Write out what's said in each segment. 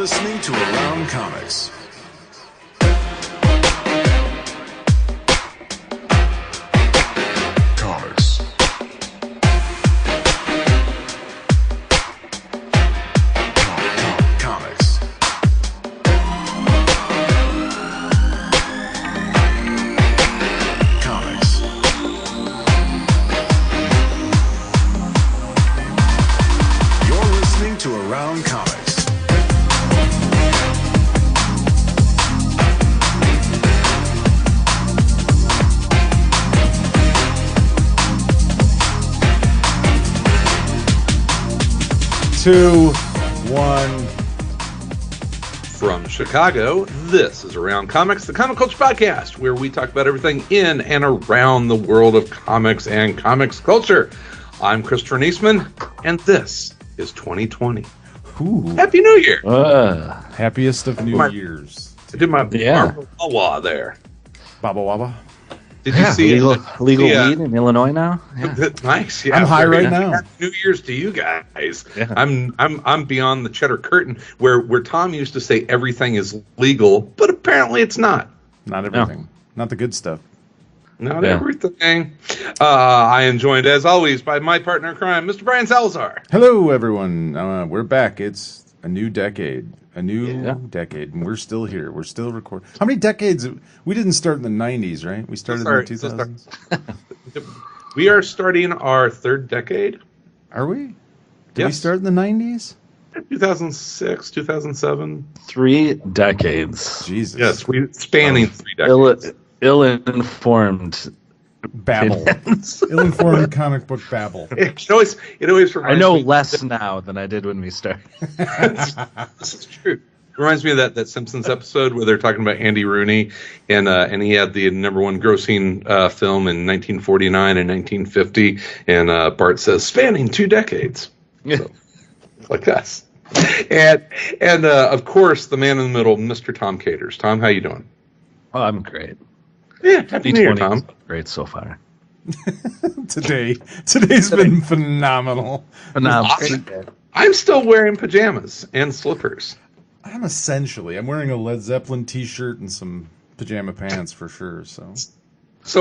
listening to Around Comics. Comics. Comics. Comics. You're listening to Around Comics. Two, one. From Chicago, this is Around Comics, the comic culture podcast, where we talk about everything in and around the world of comics and comics culture. I'm Christopher Niesman, and this is 2020. Ooh. Happy New Year! Happiest of New Years. I did my wah there. Baba Waba. Did you see legal weed in Illinois now? Yeah. Nice. Yeah, I'm high right now. Happy New Year's to you guys. Yeah. I'm beyond the cheddar curtain where Tom used to say everything is legal, but apparently it's not. Not everything. Not the good stuff. Not everything. I am joined, as always, by my partner in crime, Mr. Brian Salazar. Hello, everyone. We're back. It's a new decade. Decade, and we're still here. We're still recording. How many decades? We didn't start in the 90s, right? We started in the 2000s. We are starting our third decade. Are we? Did we Yes. start in the 90s? 2006, 2007. 3 decades. Jesus. Yes, we spanning 3 decades. Ill-informed Babble. opinions. Ill-informed comic book babble. It always reminds I know me. less now than I did when we started. This is true. It reminds me of that Simpsons episode where they're talking about Andy Rooney, and he had the number one grossing film in 1949 and 1950, and Bart says, spanning 2 decades. So, like us. And of course, the man in the middle, Mr. Tom Caters. Tom, how you doing? Oh, I'm great. Yeah, happy New Year, Tom. Great so far. Today's been phenomenal. Awesome. I'm still wearing pajamas and slippers. I'm wearing a Led Zeppelin t-shirt and some pajama pants for sure. So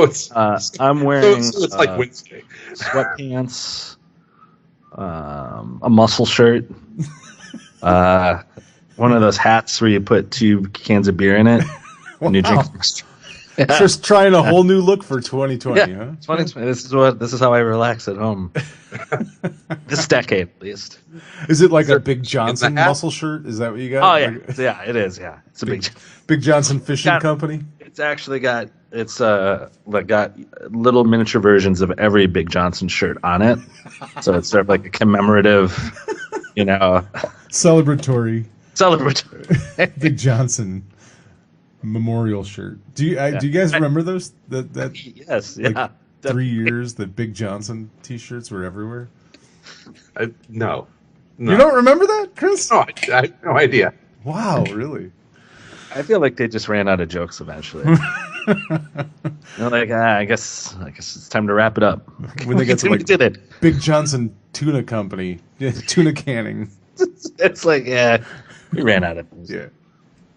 it's I'm wearing so it's like Wednesday. sweatpants, a muscle shirt, one of those hats where you put 2 cans of beer in it and you drink. Just trying a whole new look for 2020, huh? 2020. This is how I relax at home. This decade, at least. Is it like a Big Johnson hat? muscle shirt? Is that what you got? Oh yeah, it is. Yeah, it's a Big Johnson Fishing Company. It's actually got little miniature versions of every Big Johnson shirt on it. So it's sort of like a commemorative, Celebratory Big Johnson memorial shirt. Do you guys remember those? That yes, yeah. 3 years that Big Johnson t-shirts were everywhere. No. You don't remember that, Chris? No, I have no idea. Wow, really? I feel like they just ran out of jokes eventually. They're like, I guess it's time to wrap it up. When they get to we did it. Big Johnson Tuna Company, tuna canning. It's like, we ran out of things. Yeah,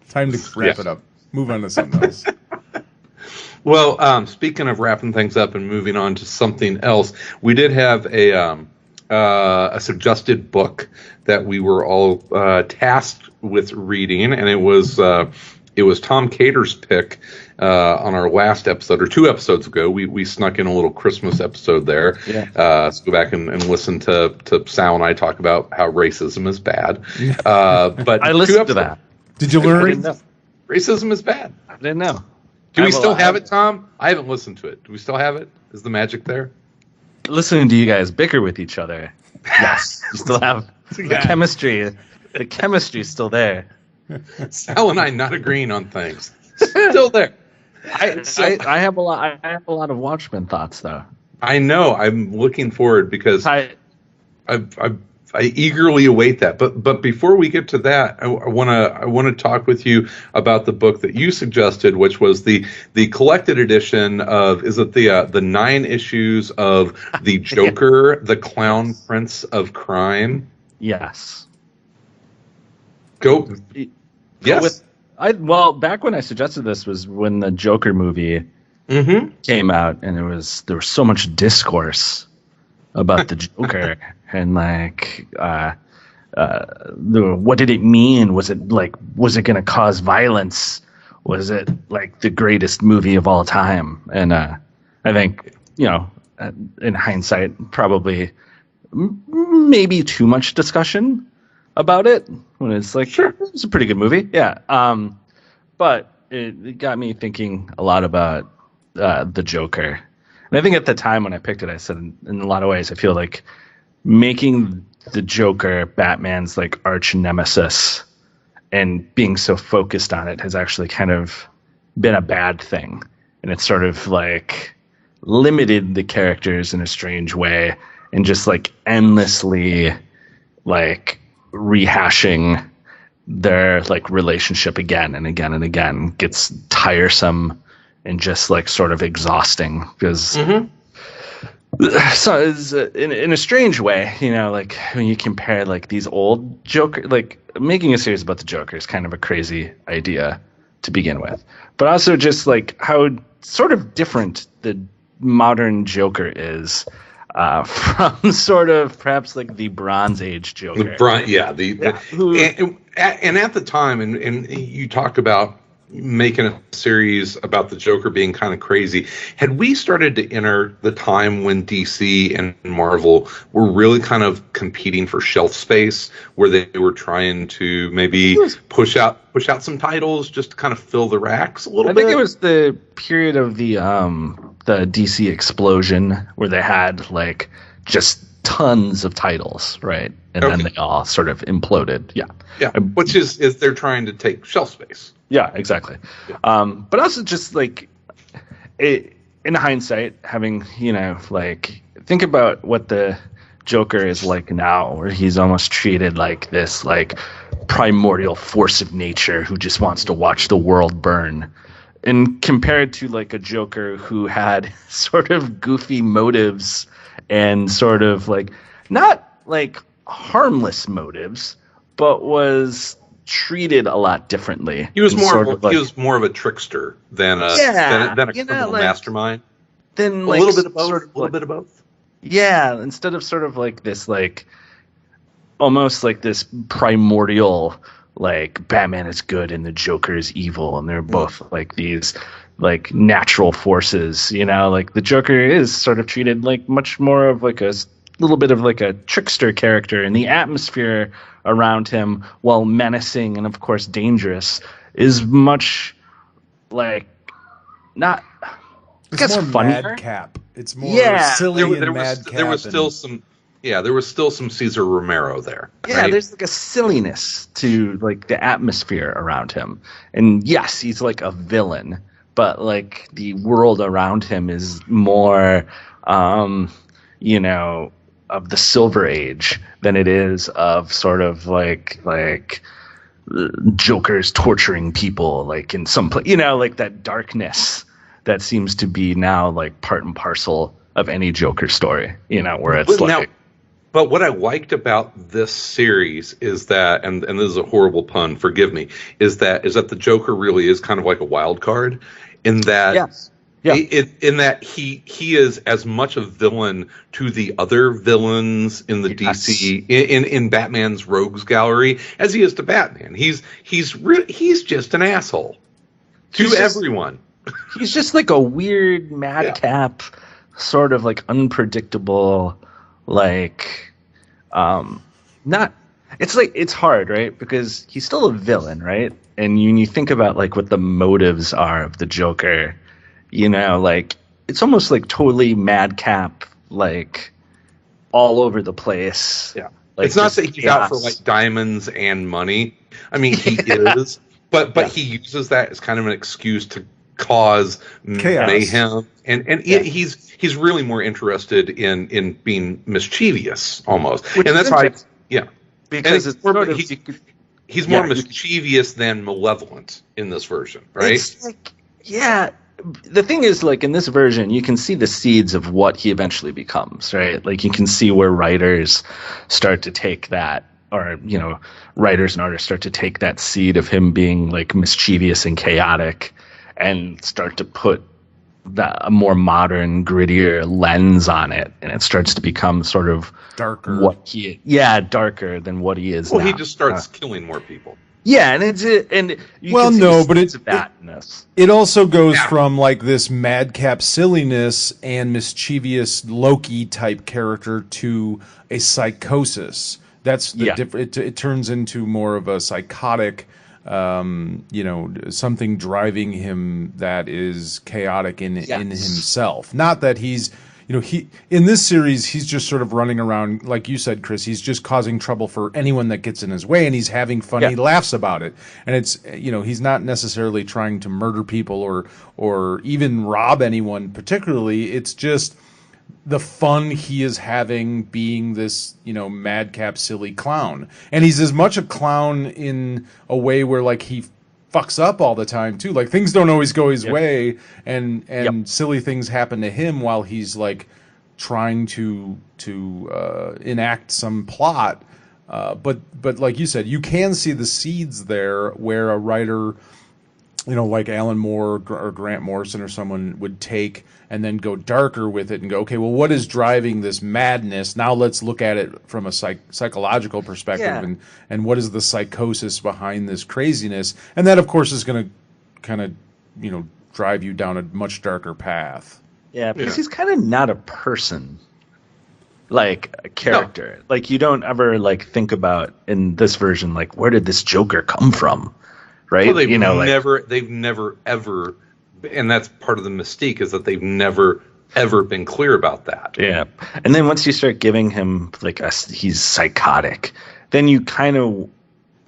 time to wrap it up. Move on to something else. Well, speaking of wrapping things up and moving on to something else, we did have a suggested book that we were all tasked with reading, and it was Tom Cater's pick on our last episode, or 2 episodes ago. We snuck in a little Christmas episode there. Yeah. So go back and listen to Sal and I talk about how racism is bad. But I listened to that. Did you learn? Racism is bad. I didn't know. Do we still have it, Tom? I haven't listened to it. Do we still have it? Is the magic there? Listening to you guys bicker with each other. Yes. You still have the chemistry. The chemistry's still there. Sal and I not agreeing on things. Still there. I have a lot of Watchmen thoughts though. I know. I'm looking forward because I eagerly await that. But before we get to that, I want to talk with you about the book that you suggested, which was the collected edition of, is it the 9 issues of the Joker, the Clown Prince of Crime? Yes. Go. Yes. Back when I suggested this was when the Joker movie came out, and there was so much discourse about the Joker and what did it mean? Was it going to cause violence? Was it like the greatest movie of all time? And I think, in hindsight, probably maybe too much discussion about it when it's like, sure, it's a pretty good movie. Yeah. But it got me thinking a lot about the Joker. And I think at the time when I picked it, I said in a lot of ways, I feel like making the Joker Batman's like arch nemesis and being so focused on it has actually kind of been a bad thing. And it's sort of like limited the characters in a strange way and just like endlessly like rehashing their like relationship again and again and again gets tiresome and just like sort of exhausting because so it's, in a strange way, like when you compare like these old Joker, like making a series about the Joker is kind of a crazy idea to begin with, but also just like how sort of different the modern Joker is from sort of perhaps like the Bronze Age Joker. And at the time, and you talked about making a series about the Joker being kind of crazy. Had we started to enter the time when DC and Marvel were really kind of competing for shelf space, where they were trying to maybe push out some titles just to kind of fill the racks a little bit? I think it was the period of the DC explosion where they had like just tons of titles, right? And then they all sort of imploded. Yeah, which is they're trying to take shelf space. Yeah, exactly. Yeah. But also just like in hindsight, having, like think about what the Joker is like now, where he's almost treated like this like primordial force of nature who just wants to watch the world burn. And compared to like a Joker who had sort of goofy motives and sort of like not like harmless motives, but was treated a lot differently. He was more of a trickster than a criminal mastermind. Then like a little bit of both. A little bit of both. Yeah, instead of sort of like this like almost like this primordial like Batman is good and the Joker is evil, and they're both like these like natural forces, like the Joker is sort of treated like much more of like a little bit of like a trickster character, and the atmosphere around him, while menacing and of course dangerous, is much like not. It's more funnier. Madcap. It's more silly and madcap. There was still some. Yeah, there was still some Cesar Romero there. Yeah, right? There's like a silliness to like the atmosphere around him, and yes, he's like a villain, but like the world around him is more, of the Silver Age than it is of sort of like Jokers torturing people, like in some place, like that darkness that seems to be now like part and parcel of any Joker story, where it's But what I liked about this series is that, and this is a horrible pun, forgive me, is that the Joker really is kind of like a wild card in that. Yes. Yeah. In that he is as much a villain to the other villains in the DC in Batman's rogues gallery as he is to Batman. He's just an asshole to everyone. He's just like a weird madcap, sort of like unpredictable, like not. It's like it's hard, right? Because he's still a villain, right? And when you think about like what the motives are of the Joker. Like it's almost like totally madcap, like all over the place. Yeah, like, it's not that he's out for like diamonds and money. I mean, he is, but he uses that as kind of an excuse to cause chaos. Mayhem, and he's really more interested in being mischievous almost, which and that's why, because it's more, he's more mischievous than malevolent in this version, right? It's like, the thing is, like, in this version, you can see the seeds of what he eventually becomes, right? Like, you can see where writers start to take that or writers and artists start to take that seed of him being like mischievous and chaotic and start to put a more modern, grittier lens on it, and it starts to become sort of darker. Darker than what he is. Well, now. he just starts killing more people. Yeah, and it also goes from like this madcap silliness and mischievous Loki type character to a psychosis. That's the it turns into more of a psychotic, something driving him that is chaotic in himself. Not that he's, he in this series he's just sort of running around, like you said, Chris. He's just causing trouble for anyone that gets in his way, and he's having fun. He laughs about it, and it's he's not necessarily trying to murder people or even rob anyone particularly. It's just the fun he is having being this, madcap, silly clown. And he's as much a clown in a way where, like, he fucks up all the time, too. Like, things don't always go his way, and silly things happen to him while he's, like, trying to enact some plot. But like you said, you can see the seeds there where a writer, like Alan Moore or Grant Morrison or someone would take and then go darker with it and go, okay, well, what is driving this madness? Now let's look at it from a psychological perspective and what is the psychosis behind this craziness? And that, of course, is going to kind of, drive you down a much darker path. Yeah, because he's kind of not a person, like a character. No. Like, you don't ever, like, think about in this version, like, where did this Joker come from? Right? Well, they've never ever, and that's part of the mystique, is that they've never ever been clear about that. Yeah, and then once you start giving him like he's psychotic, then you kind of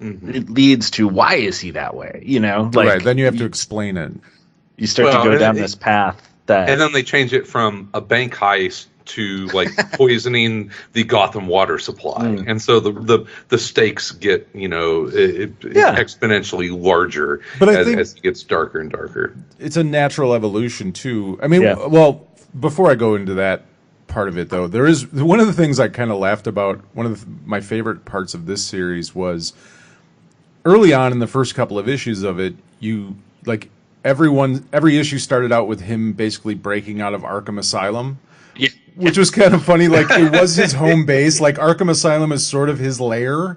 it leads to why is he that way? Right. Then you have to explain it. You start to go down this path and then they change it from a bank heist to like poisoning the Gotham water supply, and so the stakes get exponentially larger as it gets darker and darker. It's a natural evolution too. I mean, well, before I go into that part of it though, there is one of the things I kind of laughed about. One of my favorite parts of this series was early on in the first couple of issues of it. Every issue started out with him basically breaking out of Arkham Asylum. Yeah. Which was kind of funny. Like, it was his home base. Like, Arkham Asylum is sort of his lair.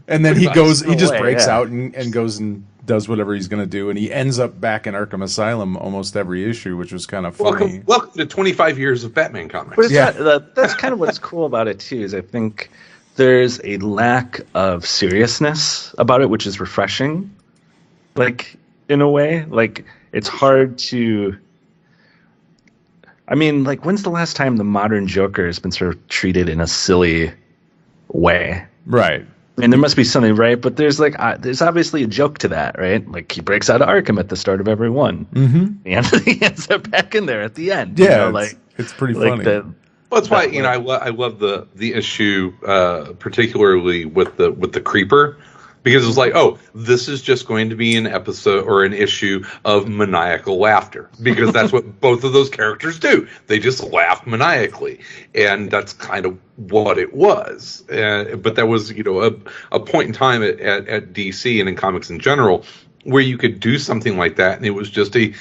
And then he just breaks out and goes and does whatever he's going to do. And he ends up back in Arkham Asylum almost every issue, which was kind of funny. Welcome to 25 years of Batman comics. But that's kind of what's cool about it, too, is I think there's a lack of seriousness about it, which is refreshing. Like, in a way. Like, it's hard to... I mean, like, when's the last time the modern Joker has been sort of treated in a silly way? Right. I mean, there must be something, right? But there's there's obviously a joke to that, right? Like, he breaks out of Arkham at the start of every one. Mm-hmm. And he ends up back in there at the end. Yeah, it's pretty funny. Well, that's why I love the issue, particularly with the Creeper. Because it's like, oh, this is just going to be an episode or an issue of maniacal laughter. Because that's what both of those characters do. They just laugh maniacally. And that's kind of what it was. But that was, a point in time at DC and in comics in general where you could do something like that, and it was just a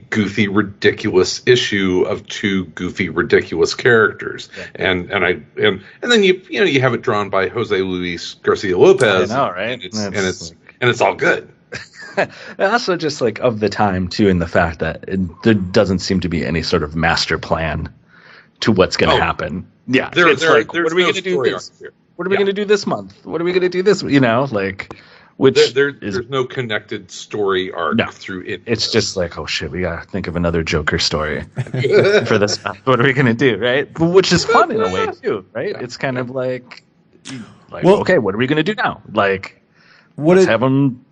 goofy, ridiculous issue of two goofy, ridiculous characters, and then you have it drawn by Jose Luis Garcia Lopez. I know, right? And it's all good. And also just like of the time too, in the fact that there doesn't seem to be any sort of master plan to what's going to happen. Yeah, what are we going to do this? What are we going to do this month? What are we going to do this? Which there's no connected story arc through it. It's just like, oh shit, we gotta think of another Joker story for this. What are we gonna do, right? Which is fun in a way too, right? Yeah. It's kind of like okay, what are we gonna do now? Like, have them.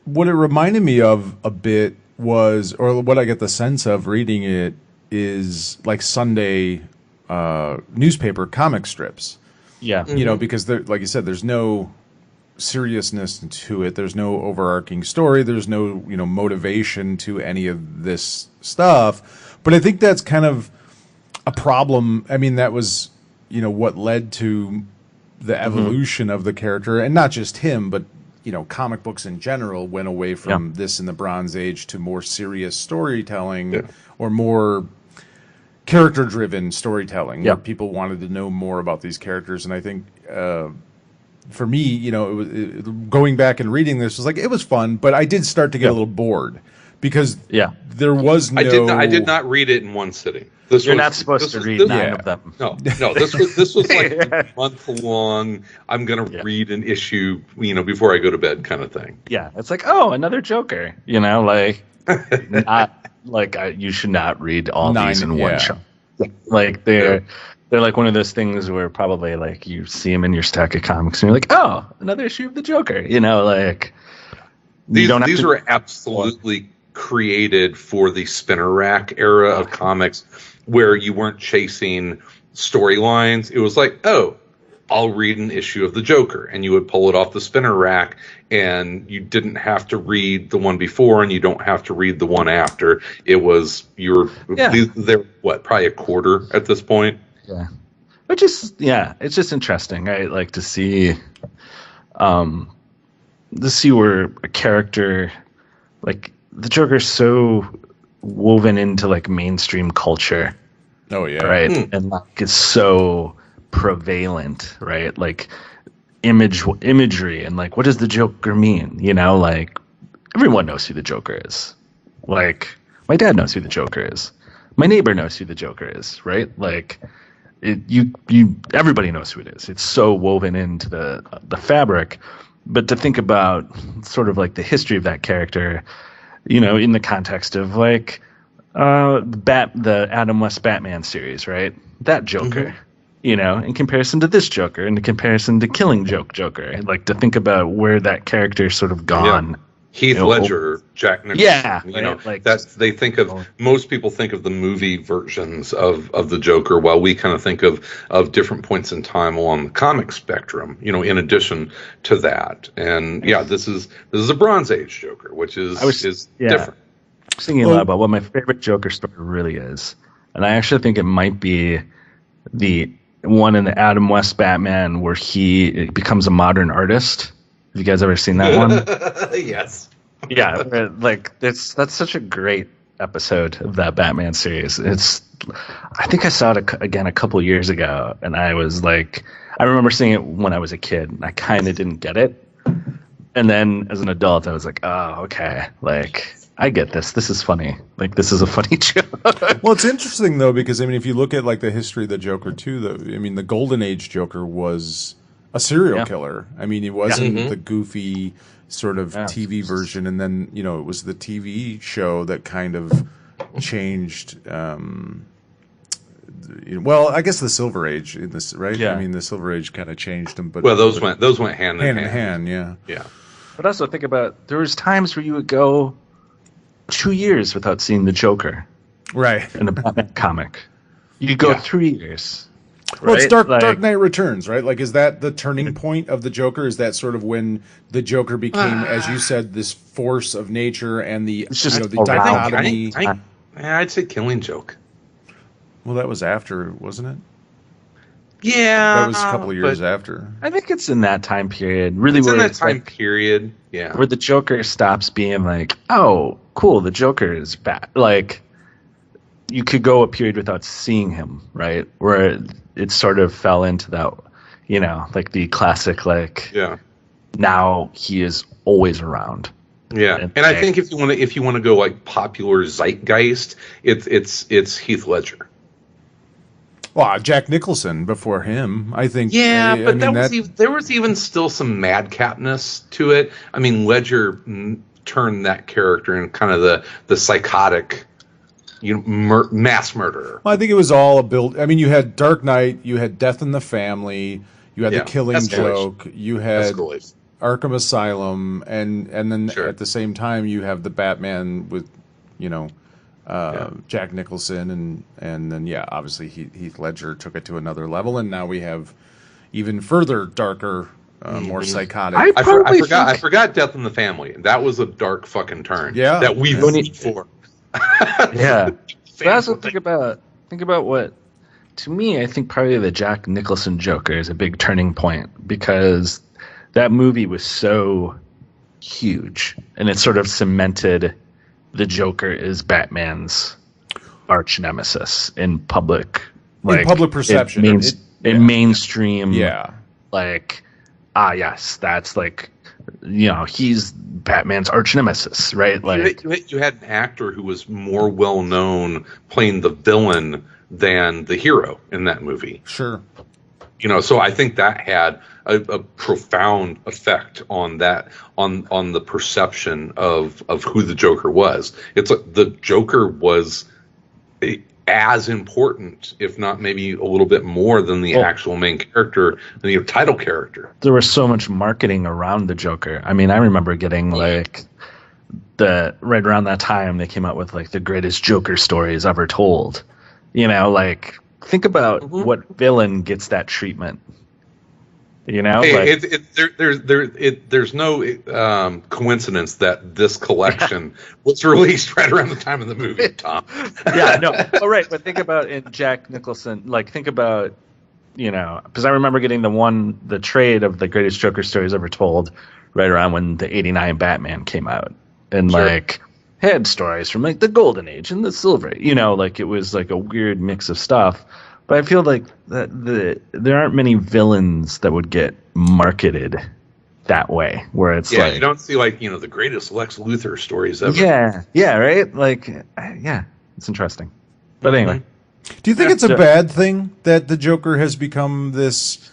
What it reminded me of a bit was, or what I get the sense of reading it is like Sunday newspaper comic strips. Yeah, because like you said, there's no seriousness to it. There's no overarching story. There's no, motivation to any of this stuff. But I think that's kind of a problem. I mean, that was, what led to the evolution of the character, and not just him, but comic books in general went away from this in the Bronze Age to more serious storytelling or more character-driven storytelling, where people wanted to know more about these characters. And I think for me, going back and reading this was like, it was fun, but I did start to get a little bored because there was no. I did not read it in one sitting. You're not supposed to read 9 of them. No. This was like a month long. I'm gonna read an issue, before I go to bed, kind of thing. Yeah, it's like, oh, another Joker. Not like you should not read all 9 these in one shot. Like they're like one of those things where probably like you see them in your stack of comics and you're like, oh, another issue of the Joker. These were absolutely created for the spinner rack era of comics, where you weren't chasing storylines. It was like, oh, I'll read an issue of the Joker, and you would pull it off the spinner rack, and you didn't have to read the one before, and you don't have to read the one after. It was they're probably a quarter at this point. Yeah, but it's just interesting. I like to see where a character like the Joker's so woven into like mainstream culture. Oh yeah. Right. And like it's so prevalent, right? Like imagery and like what does the Joker mean? Like everyone knows who the Joker is. Like my dad knows who the Joker is. My neighbor knows who the Joker is, right? Like everybody knows who it is. It's so woven into the fabric. But to think about sort of like the history of that character, in the context of like the Adam West Batman series, right? That Joker, in comparison to this Joker, and in comparison to Killing Joke Joker, like to think about where that character's sort of gone. Heath Ledger, Jack Nicholson. Yeah, like that's most people think of the movie versions of the Joker, while we kind of think of different points in time along the comic spectrum. In addition to that, and this is a Bronze Age Joker, which is different. I was thinking a lot about what my favorite Joker story really is, and I actually think it might be the one in the Adam West Batman where he becomes a modern artist. Have you guys ever seen that one? Yes. Yeah, that's such a great episode of that Batman series. I think I saw it again a couple years ago, and I was like, I remember seeing it when I was a kid, and I kind of didn't get it. And then as an adult, I was like, oh, okay, like I get this. This is funny. Like this is a funny joke. Well, it's interesting though, because if you look at like the history of the Joker too, the Golden Age Joker was a serial killer. He wasn't the goofy sort of TV version, and then it was the TV show that kind of changed. Well, I guess the Silver Age in this, right? Yeah. The Silver Age kind of changed them, but those went hand in hand. Yeah. But also think about there was times where you would go 2 years without seeing the Joker, right? In a Batman comic, you go 3 years. Well, it's Dark Knight Returns, right? Like, is that the turning point of the Joker? Is that sort of when the Joker became, as you said, this force of nature and the the dichotomy? I'd say Killing Joke. Well, that was after, wasn't it? Yeah, that was a couple of years after. I think it's in that time period, really. It's in that time period, where the Joker stops being like, oh, cool, the Joker is bad. Like, you could go a period without seeing him, right? Where it sort of fell into that, like the classic, like, now he is always around. Yeah, and I think if you want to go like popular zeitgeist, it's Heath Ledger. Well, Jack Nicholson before him, I think. Yeah, but there was even still some madcapness to it. Ledger turned that character in kind of the psychotic, mass murderer. Well, I think it was all a build. You had Dark Knight, you had Death in the Family, you had The Killing Joke, you had Arkham Asylum, and then at the same time you have the Batman with, Jack Nicholson, and then obviously Heath Ledger took it to another level, and now we have even further darker, more psychotic. I forgot Death in the Family. That was a dark fucking turn. Yeah, that we've seen before. Yeah, but also think about what to me, I think probably the Jack Nicholson Joker is a big turning point because that movie was so huge, and it sort of cemented the Joker as Batman's arch nemesis in public, in public perception, in mainstream. Yeah, like, yes, that's like, he's Batman's arch nemesis, right? Like, you had an actor who was more well known playing the villain than the hero in that movie. Sure. So I think that had a profound effect on that, on the perception of who the Joker was. It's like the Joker was as important, if not maybe a little bit more than the actual main character, the title character. There was so much marketing around the Joker. I mean, I remember getting right around that time they came out with like the greatest Joker stories ever told. Think about what villain gets that treatment. There's no coincidence that this collection was released right around the time of the movie, Tom. Right, but think about in Jack Nicholson. Like, think about because I remember getting the trade of the greatest Joker stories ever told right around when the '89 Batman came out, and had stories from like the Golden Age and the Silver. It was like a weird mix of stuff. But I feel like there aren't many villains that would get marketed that way, where it's like you don't see the greatest Lex Luthor stories ever. Yeah, right. Like, it's interesting. But anyway, do you think it's a bad thing that the Joker has become this,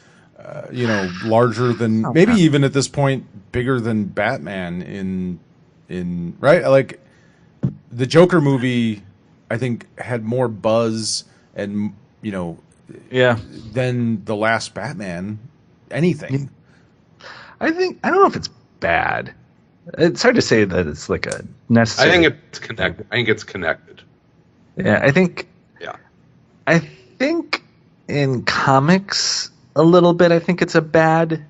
larger than even at this point bigger than Batman in right? Like, the Joker movie, I think, had more buzz and than the last Batman, anything. I don't know if it's bad. It's hard to say that it's like a necessary. I think it's connected. Yeah, I think. Yeah. I think in comics a little bit. I think it's a bad.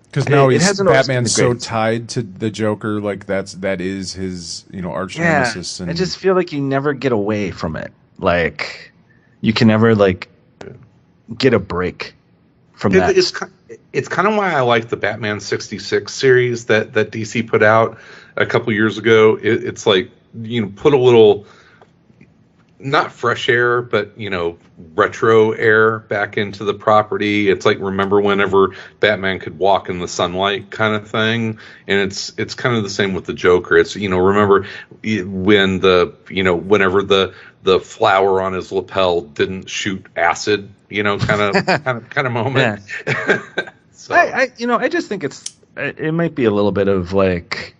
Because now Batman's so tied to the Joker, like that is his arch nemesis. And I just feel like you never get away from it. Like, you can never get a break from that. It's kind of why I like the Batman 66 series that DC put out a couple years ago. It's like, put a little, not fresh air, but retro air back into the property. It's like, remember whenever Batman could walk in the sunlight kind of thing. And it's kind of the same with the Joker. It's remember when whenever the flower on his lapel didn't shoot acid, kind of moment. Yeah. So. I just think it might be a little bit of like,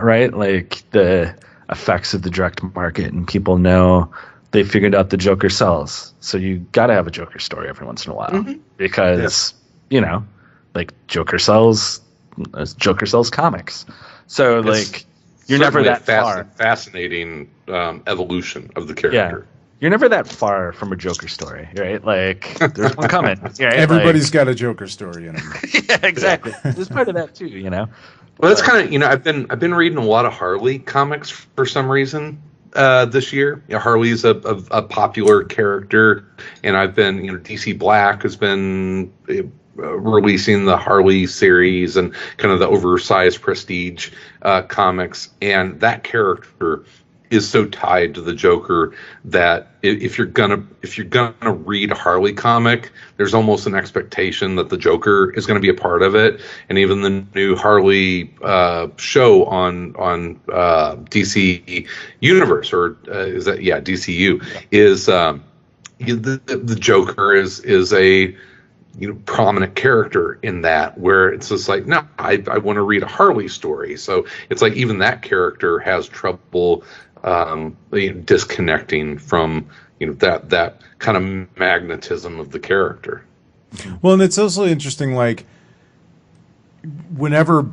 right, like the effects of the direct market, and people know they figured out the Joker sells, so you got to have a Joker story every once in a while because like Joker sells comics, so it's you're never that far. Fascinating evolution of the character. Yeah. You're never that far from a Joker story, right? Like, there's one coming. Right? Everybody's got a Joker story in them. Yeah, exactly. There's part of that too, Well, that's kind of I've been reading a lot of Harley comics for some reason this year. Harley's a popular character, and I've been DC Black has been releasing the Harley series and kind of the oversized prestige comics, and that character is so tied to the Joker that if you're gonna read a Harley comic, there's almost an expectation that the Joker is going to be a part of it. And even the new Harley show on DC Universe, or is that DCU, is the Joker is a prominent character in that, where it's just like, no, I want to read a Harley story. So it's like even that character has trouble disconnecting from that kind of magnetism of the character. Well, and it's also interesting, like, whenever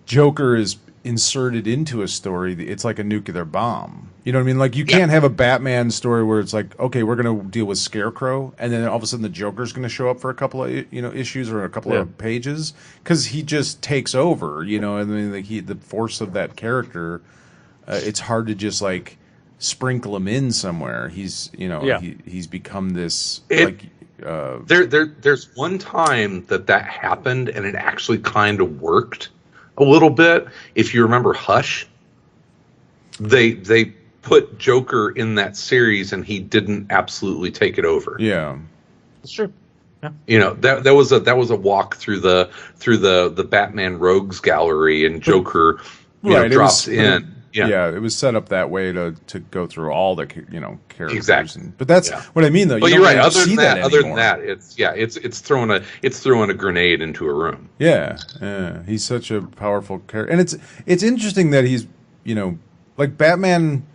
Joker is inserted into a story, it's like a nuclear bomb. You know what I mean? Like, you can't have a Batman story where it's like, okay, we're going to deal with Scarecrow, and then all of a sudden the Joker's going to show up for a couple of issues or a couple of pages, because he just takes over. I mean, like, the force of that character. It's hard to just like sprinkle him in somewhere. He's he's become this there's one time that happened and it actually kind of worked a little bit. If you remember Hush, they put Joker in that series and he didn't absolutely take it over. Yeah, that's true. Yeah. You know, that was a walk through the Batman Rogues Gallery, and Joker drops in. Yeah, it was set up that way to go through all the characters. Exactly. But that's what I mean, though. But you're right. Other than that, it's throwing a grenade into a room. Yeah, he's such a powerful character, and it's interesting that he's like Batman.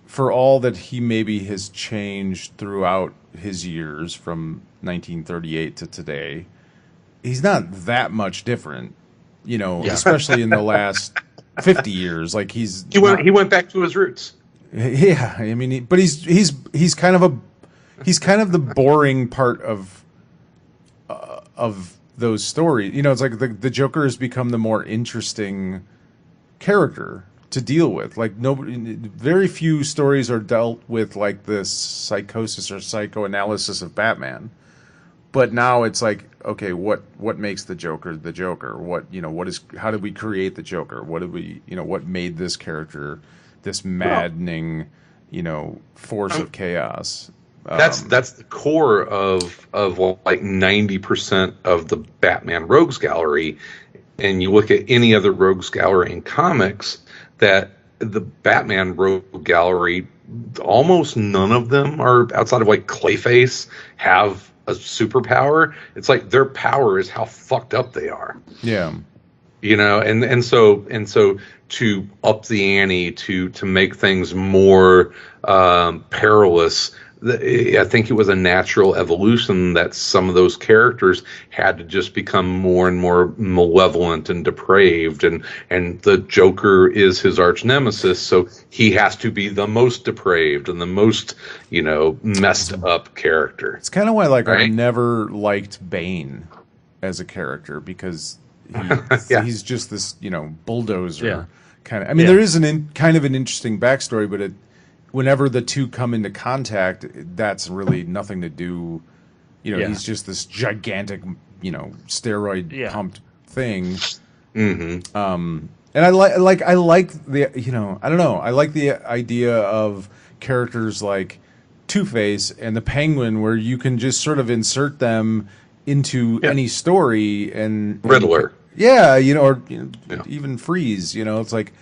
For all that he maybe has changed throughout his years from 1938 to today, he's not that much different, especially in the last 50 years. Like he went back to his roots. Yeah, I mean, but he's kind of the boring part of those stories. It's like the Joker has become the more interesting character to deal with. Like very few stories are dealt with like this psychosis or psychoanalysis of Batman. But now it's like, okay, what makes the Joker the Joker? How did we create the Joker? What made this character this maddening, force of chaos? That's the core of like 90% of the Batman Rogues Gallery. And you look at any other Rogues Gallery in comics, that the Batman Rogue Gallery, almost none of them are, outside of like Clayface, have a superpower. It's like their power is how fucked up they are. Yeah. And so to up the ante, to make things more perilous, I think it was a natural evolution that some of those characters had to just become more and more malevolent and depraved, and the Joker is his arch nemesis, so he has to be the most depraved and the most messed up character. It's kind of why I never liked Bane as a character, because he's just this bulldozer kind of. I mean, there is kind of an interesting backstory, but whenever the two come into contact, that's really nothing to do. He's just this gigantic, steroid pumped thing. Mm-hmm. And I like the, I don't know. I like the idea of characters like Two-Face and the Penguin, where you can just sort of insert them into any story, and Riddler. Even Freeze. It's like,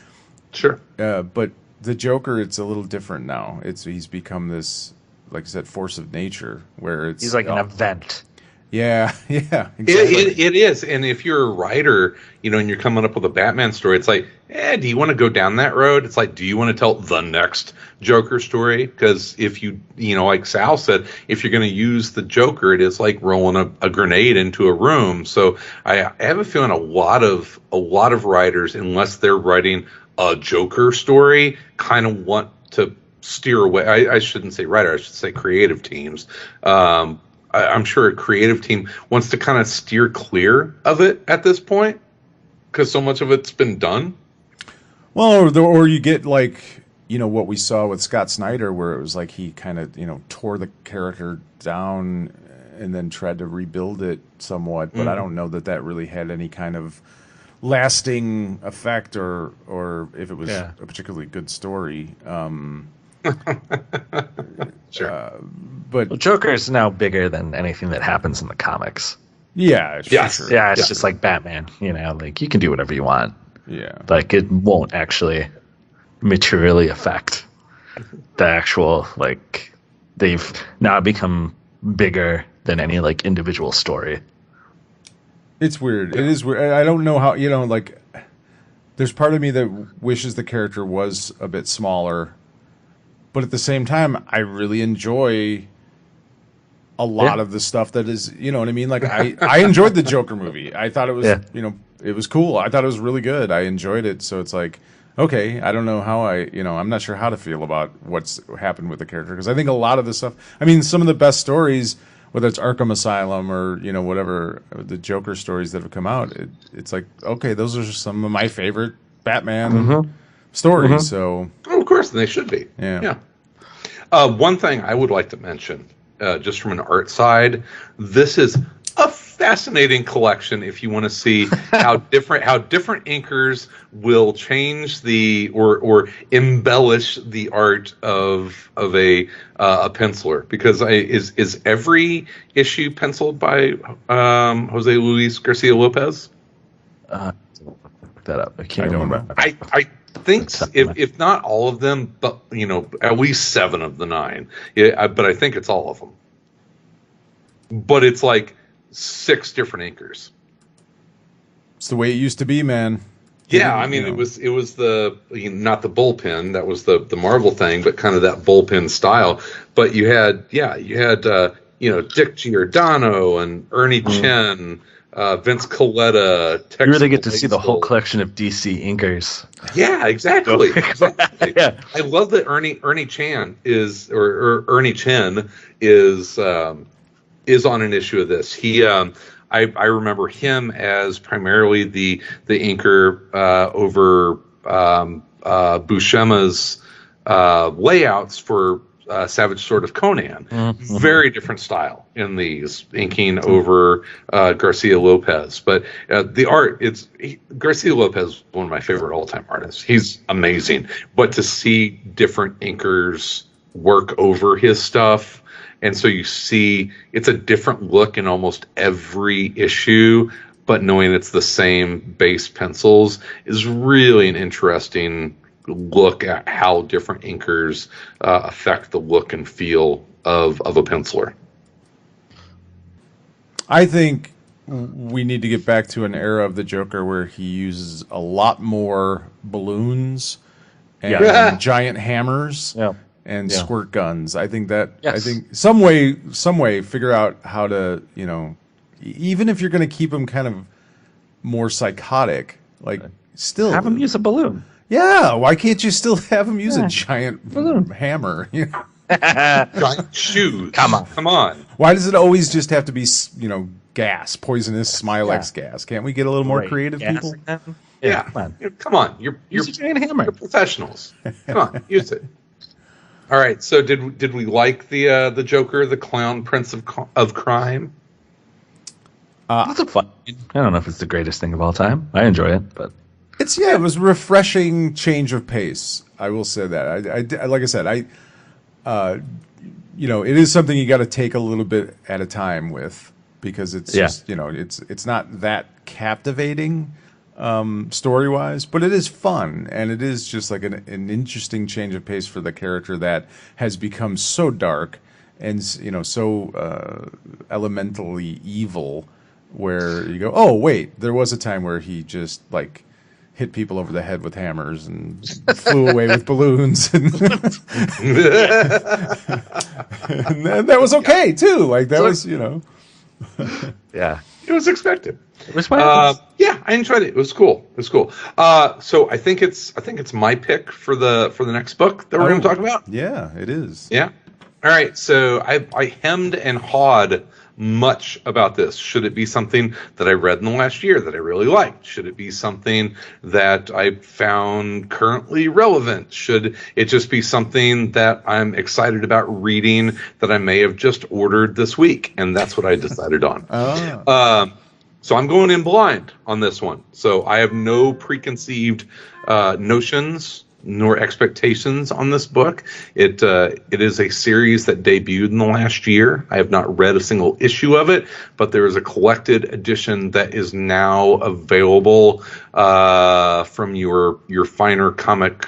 sure. But the Joker, it's a little different now. He's become this, like I said, force of nature, where he's like an event. Yeah, exactly. It is. And if you're a writer, and you're coming up with a Batman story, it's like, do you want to go down that road? It's like, do you want to tell the next Joker story? Because if you like Sal said, if you're going to use the Joker, it is like rolling a grenade into a room. So I have a feeling a lot of writers, unless they're writing a Joker story, kind of want to steer away. I shouldn't say writer, I should say creative teams. I'm sure a creative team wants to kind of steer clear of it at this point, because so much of it's been done. Well, or you get like, what we saw with Scott Snyder, where it was like he kind of, tore the character down and then tried to rebuild it somewhat. But I don't know that really had any kind of lasting effect, or if it was a particularly good story. Sure. But Joker is now bigger than anything that happens in the comics. Yeah. Yes. Sure. Yeah, it's just like Batman. Like you can do whatever you want. Yeah. Like it won't actually materially affect the actual, like, they've now become bigger than any like individual story. It's weird. It is weird. I don't know how, like, there's part of me that wishes the character was a bit smaller, but at the same time, I really enjoy a lot of the stuff that is, you know what I mean? Like, I enjoyed the Joker movie. I thought it was, it was cool. I thought it was really good. I enjoyed it. So it's like, okay, I don't know how I'm not sure how to feel about what's happened with the character, because I think a lot of the stuff, I mean, some of the best stories, whether it's Arkham Asylum or, whatever, the Joker stories that have come out, it's like, okay, those are some of my favorite Batman stories. So, of course. course, and they should be. Yeah. One thing I would like to mention, just from an art side, this is a fascinating collection if you want to see how different inkers will change or embellish the art of a penciler, because is every issue penciled by Jose Luis Garcia Lopez? Look that up. I can't remember. I think if not all of them, but at least 7 of the 9. Yeah, but I think it's all of them. But it's like 6 different inkers. It's the way it used to be, man. Yeah, I mean, it was the not the bullpen, that was the Marvel thing, but kind of that bullpen style. But you had Dick Giordano and Ernie Chen, Vince Coletta. You really get to see the whole collection of DC inkers. Yeah, exactly. Yeah. I love that Ernie Chen is or Ernie Chen is on an issue of this. He I remember him as primarily the inker over Buscema's layouts for Savage Sword of Conan. Mm-hmm. Very different style in these, inking over Garcia Lopez. But the art, Garcia Lopez is one of my favorite all-time artists. He's amazing. But to see different inkers work over his stuff, and so you see it's a different look in almost every issue, but knowing it's the same base pencils is really an interesting look at how different inkers affect the look and feel of a penciler. I think we need to get back to an era of the Joker where he uses a lot more balloons and giant hammers. Yeah. And squirt guns. I think that Yes. I think some way figure out how to, even if you're going to keep him kind of more psychotic, like still Have him use a balloon. Yeah, why can't you still have him use a giant balloon hammer? Giant shoes. Come on. Why does it always just have to be, gas, poisonous Smilex gas? Can't we get a little more creative, people? Yeah. Come on. You're Use a giant hammer. You're professionals. Come on, use it. All right. So did we like the Joker, the Clown Prince of Crime? That's a fun. I don't know if it's the greatest thing of all time. I enjoy it, but it was a refreshing change of pace. I will say that. I like I said, it is something you got to take a little bit at a time with, because it's just, it's not that captivating story wise, but it is fun, and it is just like an interesting change of pace for the character that has become so dark and so elementally evil, where you go, oh wait, there was a time where he just like hit people over the head with hammers and flew away with balloons, and, and that was okay too. Like that was, yeah, it was expected. It was fun. Yeah, I enjoyed it. It was cool. So I think it's my pick for the next book that we're going to talk about. Yeah, it is. Yeah. All right. So I hemmed and hawed much about this. Should it be something that I read in the last year that I really liked? Should it be something that I found currently relevant? Should it just be something that I'm excited about reading that I may have just ordered this week? And that's what I decided on. So I'm going in blind on this one. So I have no preconceived notions nor expectations on this book. It is a series that debuted in the last year. I have not read a single issue of it, but there is a collected edition that is now available from your finer comic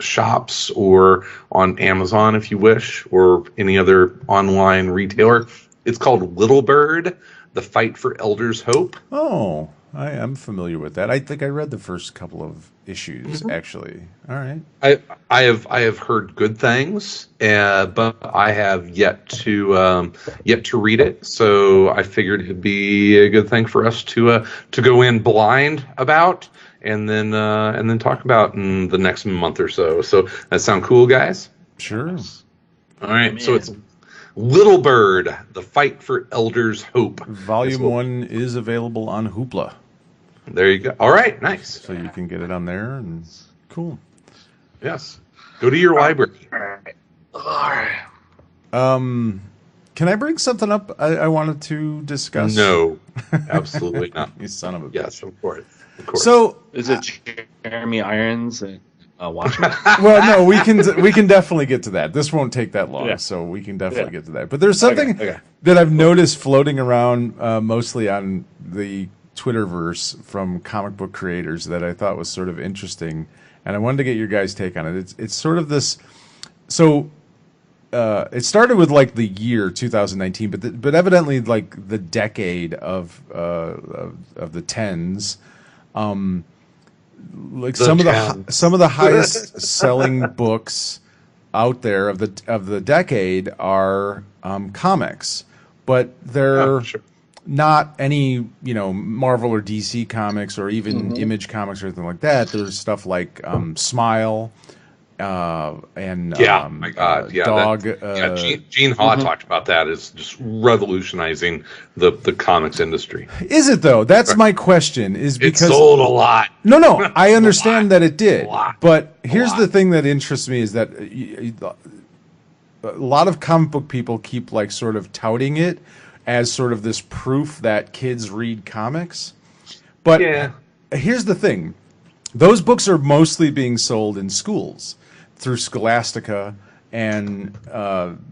shops, or on Amazon if you wish, or any other online retailer. It's called Little Bird: The Fight for Elders' Hope. Oh, I am familiar with that. I think I read the first couple of issues, actually. All right. I have heard good things, but I have yet to read it. So I figured it'd be a good thing for us to go in blind about, and then talk about in the next month or so. So that sound cool, guys? Sure. All right. So it's Little Bird: The Fight for Elders' Hope. Volume 1 is available on Hoopla. There you go. All right, nice. So you can get it on there, and cool. Yes. Go to your library. All right. Can I bring something up I wanted to discuss? No, absolutely not. You son of a bitch. Yes, of course. Of course. So Is it Jeremy Irons and Watchmen? well, no, we can definitely get to that. This won't take that long, Yeah. so we can definitely get to that. But there's something Okay. that I've noticed floating around mostly on the Twitterverse from comic book creators that I thought was sort of interesting, and I wanted to get your guys' take on it. It's sort of this. So it started with like the year 2019, but evidently like the decade of the tens. Like some of the highest selling books out there of the decade are comics, but they're not any Marvel or DC comics or even Image comics or anything like that. There's stuff like Smile and my God, Dog. Gene Ha talked about that as just revolutionizing the comics industry. Is it though? That's my question. Is because it sold a lot. No, I understand that it did. lot. But here's the thing that interests me is that a lot of comic book people keep like sort of touting it as sort of this proof that kids read comics. But here's the thing. Those books are mostly being sold in schools through Scholastica, and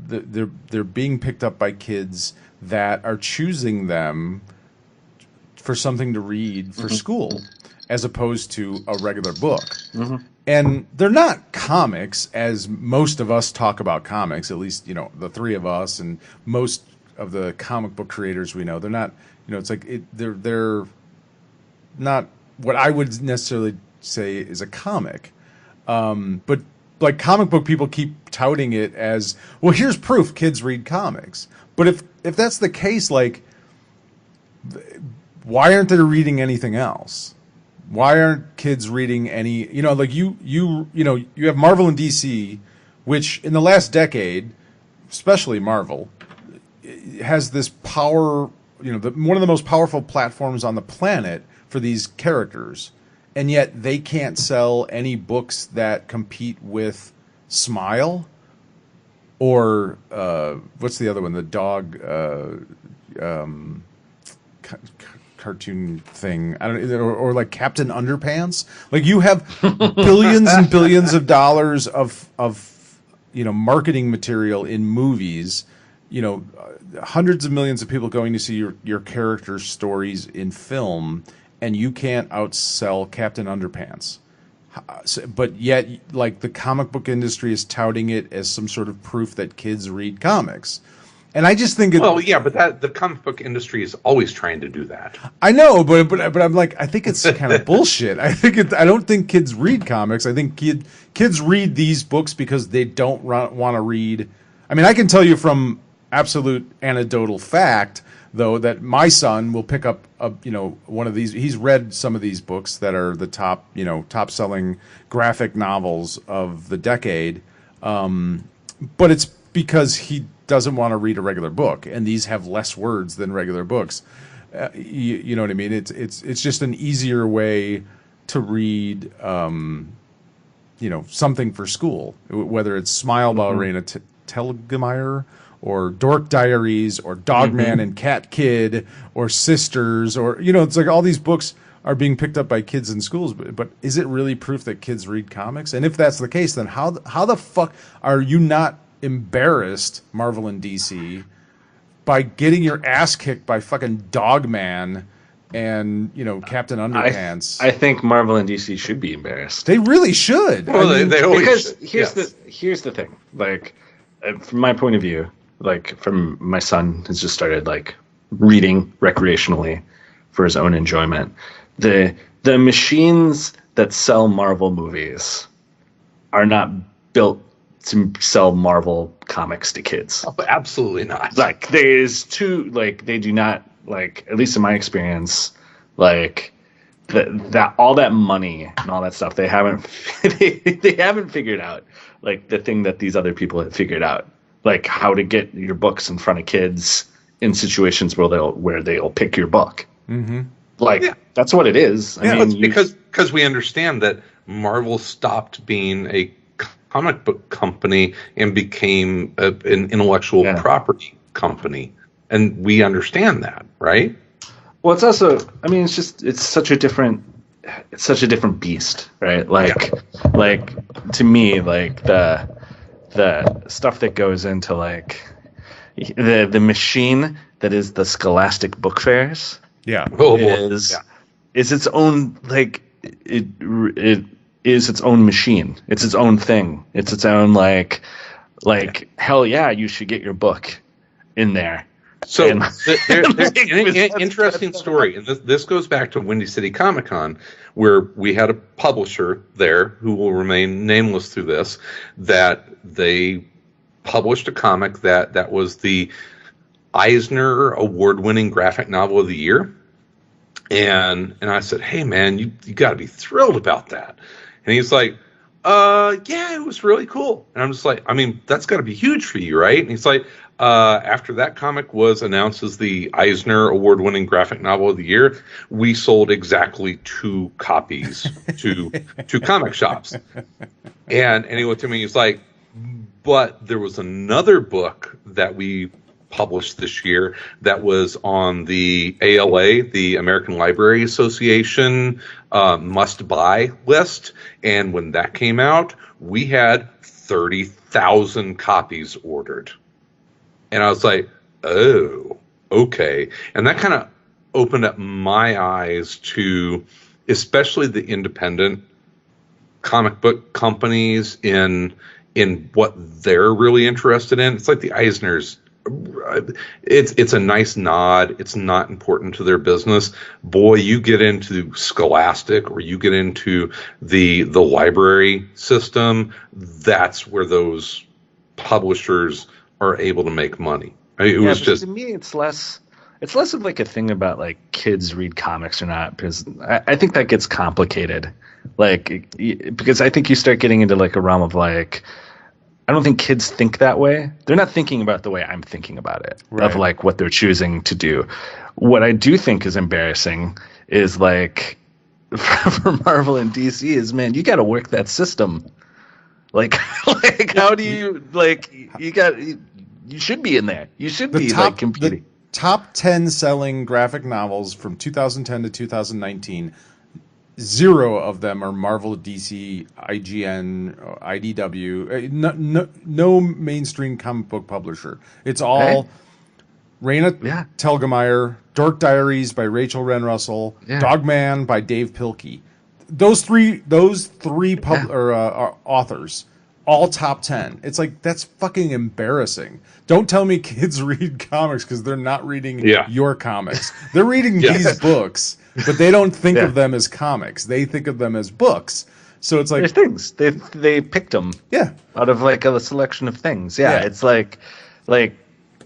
they're being picked up by kids that are choosing them for something to read for school, as opposed to a regular book. And they're not comics, as most of us talk about comics. At least the three of us and most of the comic book creators we know. They're not. It's like they're not what I would necessarily say is a comic, but like comic book people keep touting it as, well, here's proof kids read comics. But if that's the case, like, why aren't they reading anything else? Why aren't kids reading any? Like you have Marvel and DC, which in the last decade, especially Marvel, has this power. One of the most powerful platforms on the planet for these characters. And yet they can't sell any books that compete with Smile or what's the other one? The dog cartoon thing. I don't know, or like Captain Underpants. Like you have billions and billions of dollars of marketing material in movies. Hundreds of millions of people going to see your character stories in film. And you can't outsell Captain Underpants. But yet, like, the comic book industry is touting it as some sort of proof that kids read comics. And I just think but the comic book industry is always trying to do that. I know, but I'm like, I think it's kind of bullshit. I don't think kids read comics. I think kids read these books because they don't want to read. I mean, I can tell you from absolute anecdotal fact, though, that my son will pick up one of these. He's read some of these books that are the top selling graphic novels of the decade, but it's because he doesn't want to read a regular book, and these have less words than regular books. You know what I mean? It's just an easier way to read something for school, whether it's Smile by Raina Telgemeier, or Dork Diaries, or Dogman and Cat Kid, or Sisters, or it's like all these books are being picked up by kids in schools. But is it really proof that kids read comics? And if that's the case, then how the fuck are you not embarrassed, Marvel and DC, by getting your ass kicked by fucking Dogman and Captain Underpants? I think Marvel and DC should be embarrassed. They really should. Well, they always because here's the thing. Like, from my point of view. Like, from my son has just started like reading recreationally for his own enjoyment. The machines that sell Marvel movies are not built to sell Marvel comics to kids. Oh, absolutely not. Like, they do not, like, at least in my experience, like that all that money and all that stuff they haven't they haven't figured out like the thing that these other people have figured out. Like how to get your books in front of kids in situations where they'll pick your book. That's what it is. I mean, because we understand that Marvel stopped being a comic book company and became an intellectual property company. And we understand that, right? Well, it's also, I mean, it's such a different beast, right? Like to me, like the stuff that goes into like the machine that is the Scholastic Book Fairs. Yeah. Is its own, like, it is its own machine. It's its own thing. It's its own hell yeah, you should get your book in there. So there's an interesting story, and this goes back to Windy City Comic Con, where we had a publisher there who will remain nameless through this, that they published a comic that was the Eisner Award-winning graphic novel of the year. And I said, hey, man, you got to be thrilled about that. And he's like, yeah, it was really cool. And I'm just like, I mean, that's got to be huge for you, right? And he's like, after that comic was announced as the Eisner Award-winning graphic novel of the year, we sold exactly 2 copies to comic shops. And he looked at me, he's like, but there was another book that we published this year that was on the ALA, the American Library Association must-buy list. And when that came out, we had 30,000 copies ordered. And I was like, oh, okay. And that kind of opened up my eyes to especially the independent comic book companies in what they're really interested in. It's like the Eisners. It's a nice nod. It's not important to their business. Boy, you get into Scholastic or you get into the library system, that's where those publishers are able to make money. I mean, it was just, to me, it's less of like a thing about like kids read comics or not, because I think that gets complicated. Like, because I think you start getting into like a realm of like, I don't think kids think that way. They're not thinking about the way I'm thinking about it, right, of like what they're choosing to do. What I do think is embarrassing is like for Marvel and DC is, man, you got to work that system. Like how do you you should be in there. You should be like competing. The top 10 selling graphic novels from 2010 to 2019. 0 of them are Marvel, DC, IGN, IDW. No mainstream comic book publisher. It's all Raina Telgemeier, Dork Diaries by Rachel Wren Russell, Dogman by Dave Pilkey. Those three authors, all top 10. It's like, that's fucking embarrassing. Don't tell me kids read comics because they're not reading your comics. They're reading these books. But they don't think of them as comics. They think of them as books. So it's like, there's things. They picked them. Yeah. Out of like a selection of things. Yeah. It's like,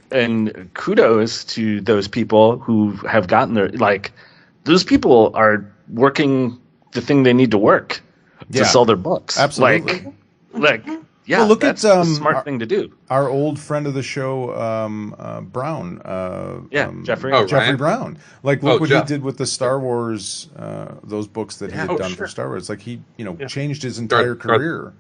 and kudos to those people who have gotten there. Like, those people are working the thing they need to work to sell their books. Absolutely. Like, yeah, well, look at the smart thing to do. Our old friend of the show, Brown. Jeffrey Brown. Like, look what Jeff. he did with the Star Wars, those books that he had done for Star Wars. Like, he, changed his entire career.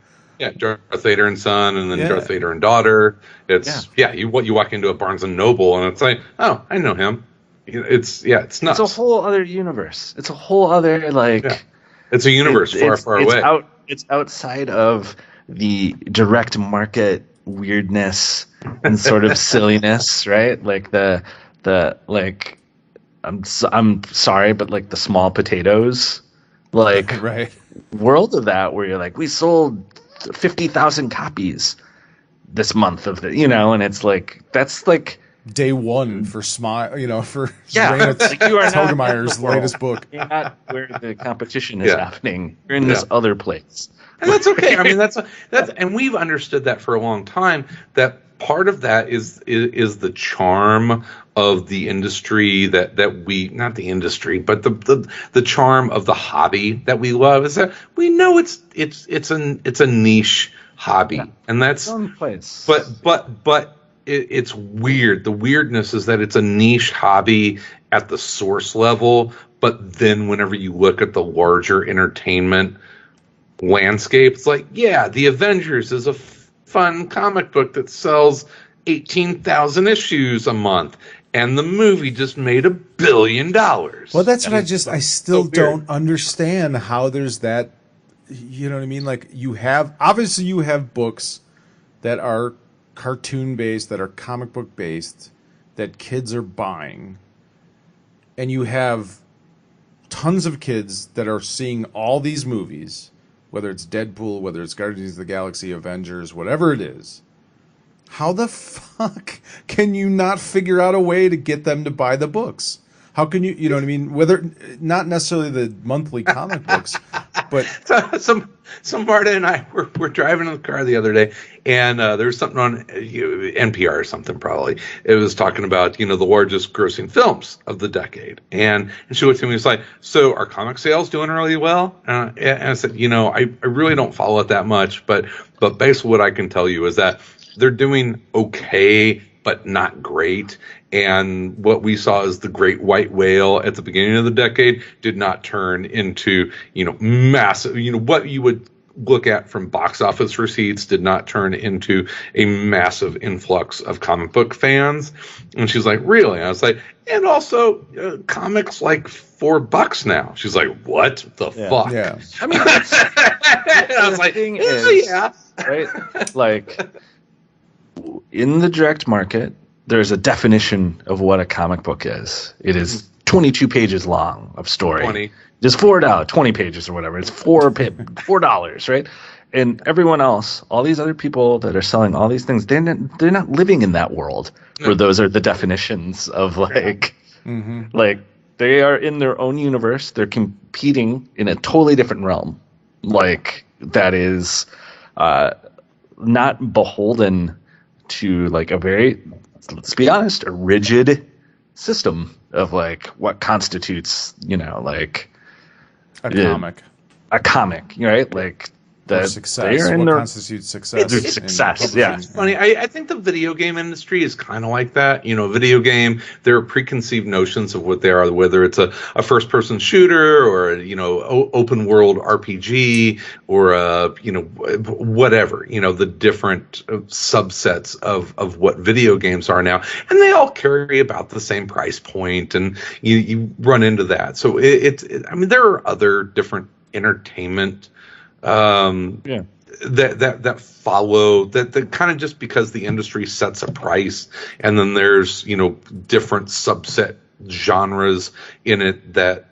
Darth Vader and Son, and then Darth Vader and Daughter. It's you walk into a Barnes and Noble, and it's like, oh, I know him. It's nuts. It's a whole other universe. It's a whole other It's a universe far away. It's outside of the direct market weirdness and sort of silliness, right? Like the I'm sorry, but like the small potatoes, like world of that, where you're like, we sold 50,000 copies this month of the, and it's like, that's like day one for Raina Telgemeier's latest book. You're not where the competition is happening. You're in this other place. And that's okay. I mean, that's and we've understood that for a long time, that part of that is the charm of the industry that we, not the industry, but the charm of the hobby that we love, is that we know it's a niche hobby, and that's place. But it's weird. The weirdness is that it's a niche hobby at the source level, but then whenever you look at the larger entertainment landscape. It's like, yeah, the Avengers is a fun comic book that sells 18,000 issues a month, and the movie just made $1 billion. Well, that's what I still don't understand how there's that, you know what I mean? Like, you have books that are cartoon based, that are comic book based, that kids are buying, and you have tons of kids that are seeing all these movies, whether it's Deadpool, whether it's Guardians of the Galaxy, Avengers, whatever it is. How the fuck can you not figure out a way to get them to buy the books? How can you know what I mean? Whether not necessarily the monthly comic books, but so Marta and I were driving in the car the other day, and there was something on NPR or something probably. It was talking about the largest grossing films of the decade, and she looked at me and was like, "So are comic sales doing really well?" And I said, I really don't follow it that much, but basically what I can tell you is that they're doing okay, but not great. And what we saw as the great white whale at the beginning of the decade did not turn into, massive, what you would look at from box office receipts did not turn into a massive influx of comic book fans. And she's like, really? And I was like, and also comics like $4 now. She's like, what the fuck? Yeah. I mean, I was like, yeah. Right? Like, in the direct market, there's a definition of what a comic book is. It is 22 pages long of story. 20. Just $4, 20 pages or whatever. It's $4, right? And everyone else, all these other people that are selling all these things, they're not living in that world where those are the definitions of like they are in their own universe. They're competing in a totally different realm, like that is not beholden to like a very, let's be honest, a rigid system of like what constitutes, like a comic, right? Like that success. What constitutes success? It's success. Yeah. It's funny. I think the video game industry is kind of like that. Video game, there are preconceived notions of what they are, whether it's a first-person shooter or open world RPG or whatever. The different subsets of what video games are now, and they all carry about the same price point, and you run into that. So there are other different entertainment that follow that kind of just because the industry sets a price, and then there's different subset genres in it that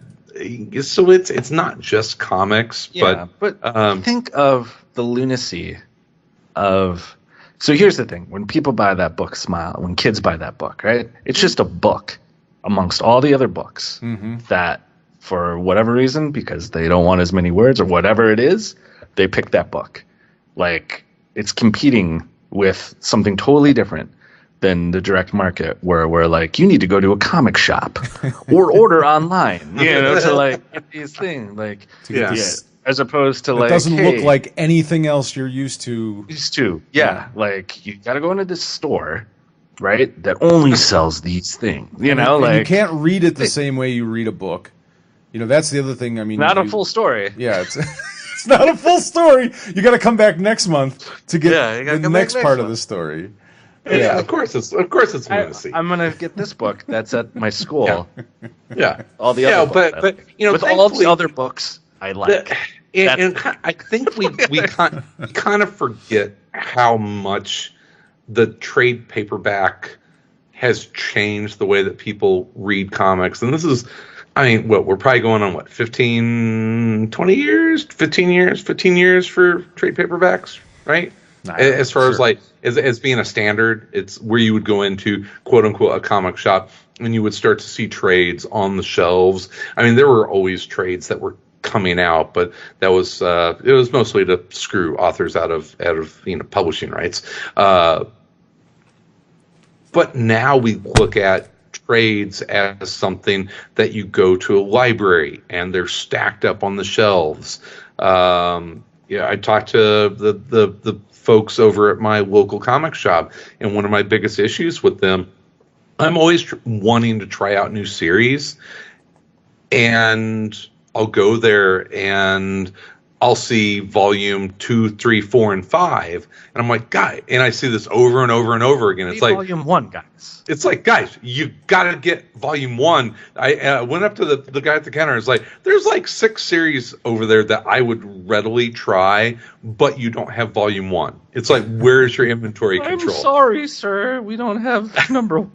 so it's not just comics. But think of the lunacy of, so here's the thing: when people buy that book, Smile, when kids buy that book, right, it's just a book amongst all the other books that, for whatever reason, because they don't want as many words or whatever it is, they pick that book. Like, it's competing with something totally different than the direct market, where we're like, you need to go to a comic shop or order online, to like get these things. Like, as opposed to, like, it doesn't look like anything else you're used to. Yeah. Like, you got to go into this store, right, that only sells these things. And you can't read it the same way you read a book. That's the other thing. I mean, not a full story. Yeah, it's it's not a full story. You got to come back next month to get the next part of the story. Yeah, of course it's lunacy. I'm gonna get this book that's at my school. Yeah, all the other books. but with all the other books I like. And I think we kind of forget how much the trade paperback has changed the way that people read comics, and this is. I mean, we're probably going on 15 years for trade paperbacks, right? As far as as being a standard, it's where you would go into quote unquote a comic shop and you would start to see trades on the shelves. I mean, there were always trades that were coming out, but that was it was mostly to screw authors out of publishing rights. But now we look at trades as something that you go to a library and they're stacked up on the shelves. I talked to the folks over at my local comic shop, and one of my biggest issues with them, I'm always wanting to try out new series, and I'll go there and I'll see volume 2, 3, 4, and 5, and I'm like, guy, and I see this over and over and over again. It's like volume 1, guys. It's like, guys, you got to get volume 1. I went up to the guy at the counter. It's like, there's like 6 series over there that I would readily try, but you don't have volume 1. It's like, where's your inventory control? I'm sorry, sir. We don't have number 1.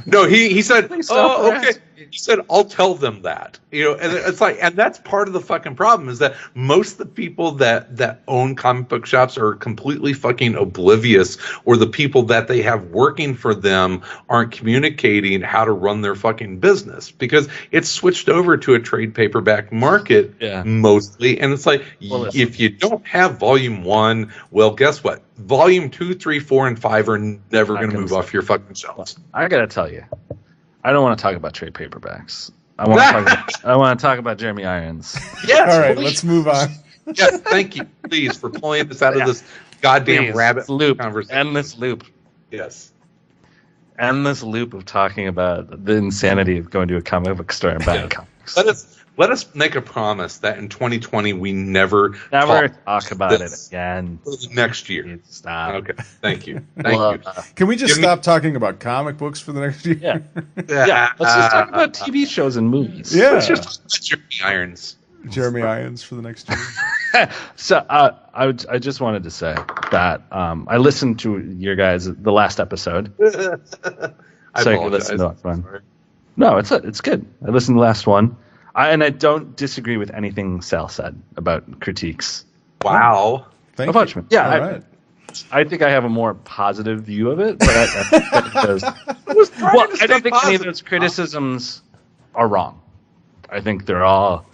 No, he said, oh, okay. He said, I'll tell them that. And it's like, and that's part of the fucking problem is that most of the people that own comic book shops are completely fucking oblivious, or the people that they have working for them aren't communicating how to run their fucking business, because it's switched over to a trade paperback market mostly. And it's like, if you don't have volume 1, well, guess what? Volume 2, 3, 4, and 5 are never going to move off your fucking shelves. I got to tell you, I don't want to talk about trade paperbacks. I want to talk about Jeremy Irons. Yes. All right, let's move on. Yes, thank you, please, for pulling us out of this goddamn rabbit loop conversation. Endless loop. Yes. Endless loop of talking about the insanity of going to a comic book store and buying comics. Let us make a promise that in 2020 we never talk about it again. For the next year. Stop. Okay. Thank you. Thank you. Can we just stop talking about comic books for the next year? Yeah. Let's just talk about TV shows and movies. Yeah. Let's just talk about Jeremy Irons for the next year. So I just wanted to say that I listened to your guys' the last episode. I apologize. No, it's good. I listened to the last one. And I don't disagree with anything Sal said about critiques. Wow. Thank you. Watchmen. Yeah, right. I think I have a more positive view of it. But I don't think any of those criticisms are wrong. I think they're all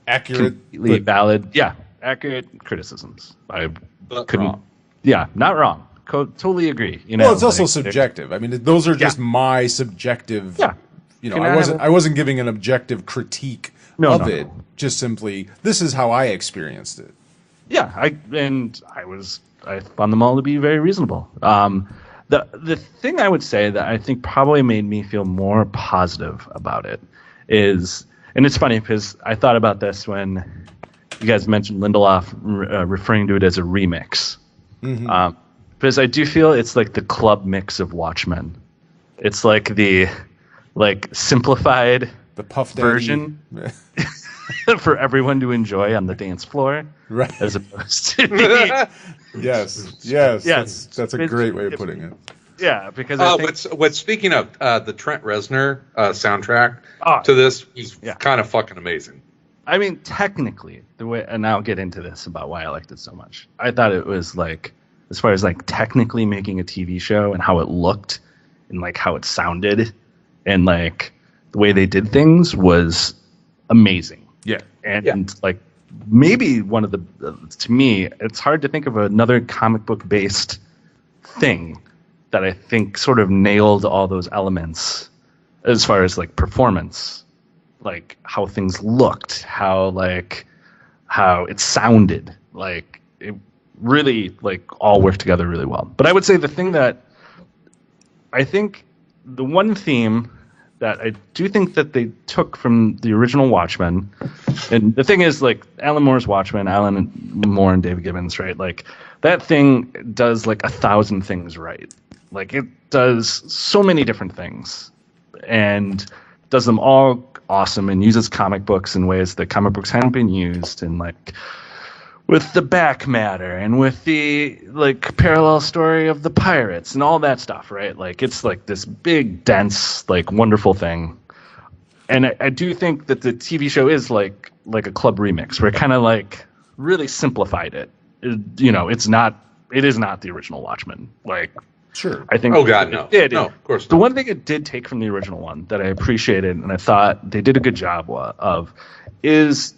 accurate, completely valid. Yeah, accurate criticisms. I couldn't. Wrong. Yeah, not wrong. Totally agree. Well, it's also subjective. I mean, those are just my subjective. Yeah. I wasn't giving an objective critique of it. Just simply, this is how I experienced it. Yeah, I found them all to be very reasonable. The thing I would say that I think probably made me feel more positive about it is, and it's funny because I thought about this when you guys mentioned Lindelof referring to it as a remix. Mm-hmm. Because I do feel it's like the club mix of Watchmen. It's like the simplified Puff Daddy version for everyone to enjoy on the dance floor, right? As opposed to the yes. That's a great way of putting it. Yeah, because speaking of the Trent Reznor soundtrack to this is kind of fucking amazing. I mean, technically, and I'll get into this about why I liked it so much. I thought it was as far as technically making a TV show and how it looked and how it sounded. And the way they did things was amazing. Yeah. And maybe one of the, to me, it's hard to think of another comic book based thing that I think sort of nailed all those elements as far as performance, how things looked, how it sounded, it really all worked together really well. But I would say the thing that I think the one theme that I do think that they took from the original Watchmen, and the thing is, Alan Moore's Watchmen, Alan Moore and David Gibbons, right? That thing does 1,000 things right. It does so many different things, and does them all awesome, and uses comic books in ways that comic books hadn't been used, and with the back matter and with the parallel story of the pirates and all that stuff, right? It's this big, dense, wonderful thing. And I do think that the TV show is like a club remix where it kind of really simplified it. It is not the original Watchmen. Sure. I think. Oh God, no. No, of course not. The one thing it did take from the original one that I appreciated and I thought they did a good job of is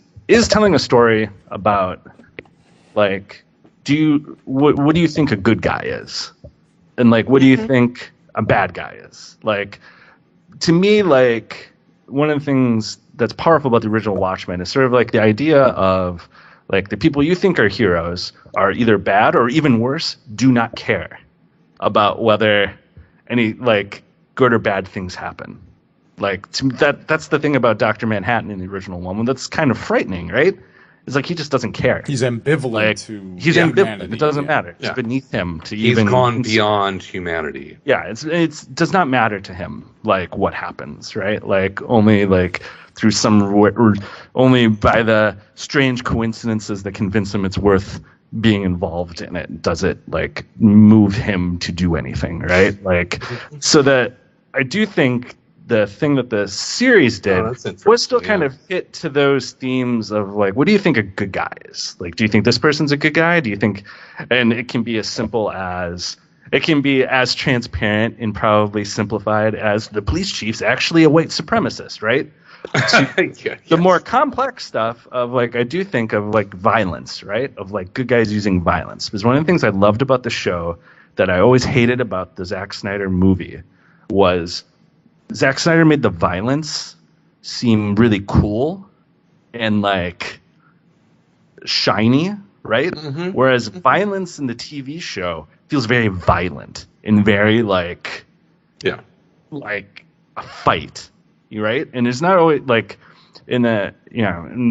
telling a story about what do you think a good guy is, and what do you think a bad guy is? To me, one of the things that's powerful about the original Watchmen is sort of the idea of the people you think are heroes are either bad or even worse, do not care about whether any good or bad things happen. That's the thing about Dr. Manhattan in the original one. That's kind of frightening, right? It's like he just doesn't care. He's ambivalent like, to he's humanity. ambivalent. It doesn't matter. It's beneath him to even. He's gone beyond humanity. Yeah, it does not matter to him like what happens, right? Like only like through only by the strange coincidences that convince him it's worth being involved in it does it like move him to do anything, right? Like, so that I do think the thing that the series did was still kind of hit to those themes of like, what do you think a good guy is? Like, do you think this person's a good guy? Do you think, and it can be as simple as, it can be as transparent and probably simplified as the police chief's actually a white supremacist, right? The more complex stuff of like, I do think of like violence, right? Of like good guys using violence. Because one of the things I loved about the show that I always hated about the Zack Snyder movie was Zack Snyder made the violence seem really cool and like shiny, right? Mm-hmm. Whereas violence in the TV show feels very violent and very like like a fight, right? And it's not always like in the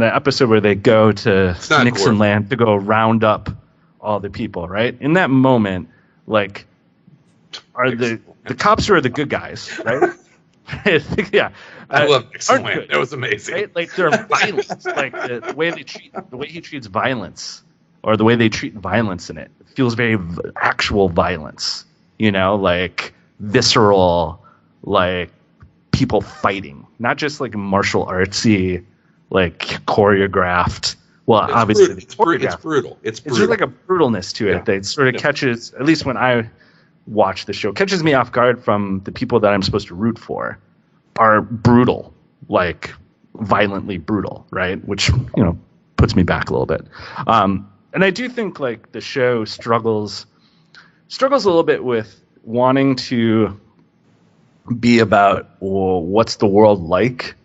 episode where they go to Nixon land to go round up all the people, right? In that moment, like are the cops are the good guys, right? Yeah, I love Nixon Land. It was amazing. Right? Like they're violent. Like the way he treats violence, or the way they treat violence in it, feels very actual violence. You know, like visceral, like people fighting, not just like martial artsy, like choreographed. Well, it's obviously, it's brutal. It's just like a brutalness to it that sort of catches, at least when I watch the show, catches me off guard from the people that I'm supposed to root for are brutal, like violently brutal, right? Which, puts me back a little bit. And I do think like the show struggles a little bit with wanting to be about what's the world like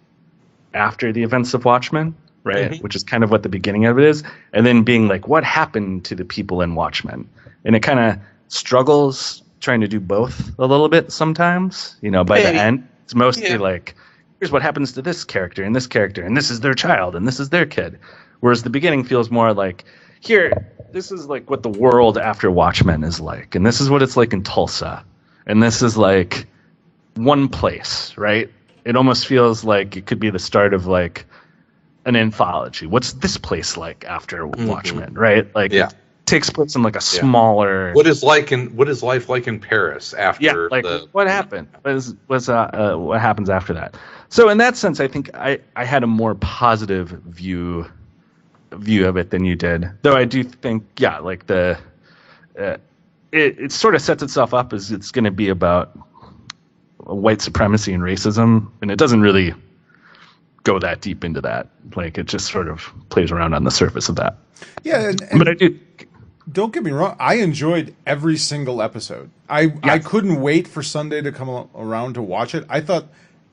after the events of Watchmen, right? Mm-hmm. Which is kind of what the beginning of it is. And then being like, what happened to the people in Watchmen? And it kind of struggles trying to do both a little bit sometimes, by the end it's mostly like, here's what happens to this character and this is their child and this is their kid, whereas the beginning feels more like, here, this is like what the world after Watchmen is like, and this is what it's like in Tulsa, and this is like one place, right? It almost feels like it could be the start of like an anthology. What's this place like after Watchmen, right? Like takes place in like a smaller. What is life like in Paris after? What happened? What happens after that? So in that sense, I think I had a more positive view of it than you did. Though I do think like it sort of sets itself up as it's going to be about white supremacy and racism, and it doesn't really go that deep into that. Like it just sort of plays around on the surface of that. Yeah, but I do. Don't get me wrong. I enjoyed every single episode. I couldn't wait for Sunday to come around to watch it. I thought,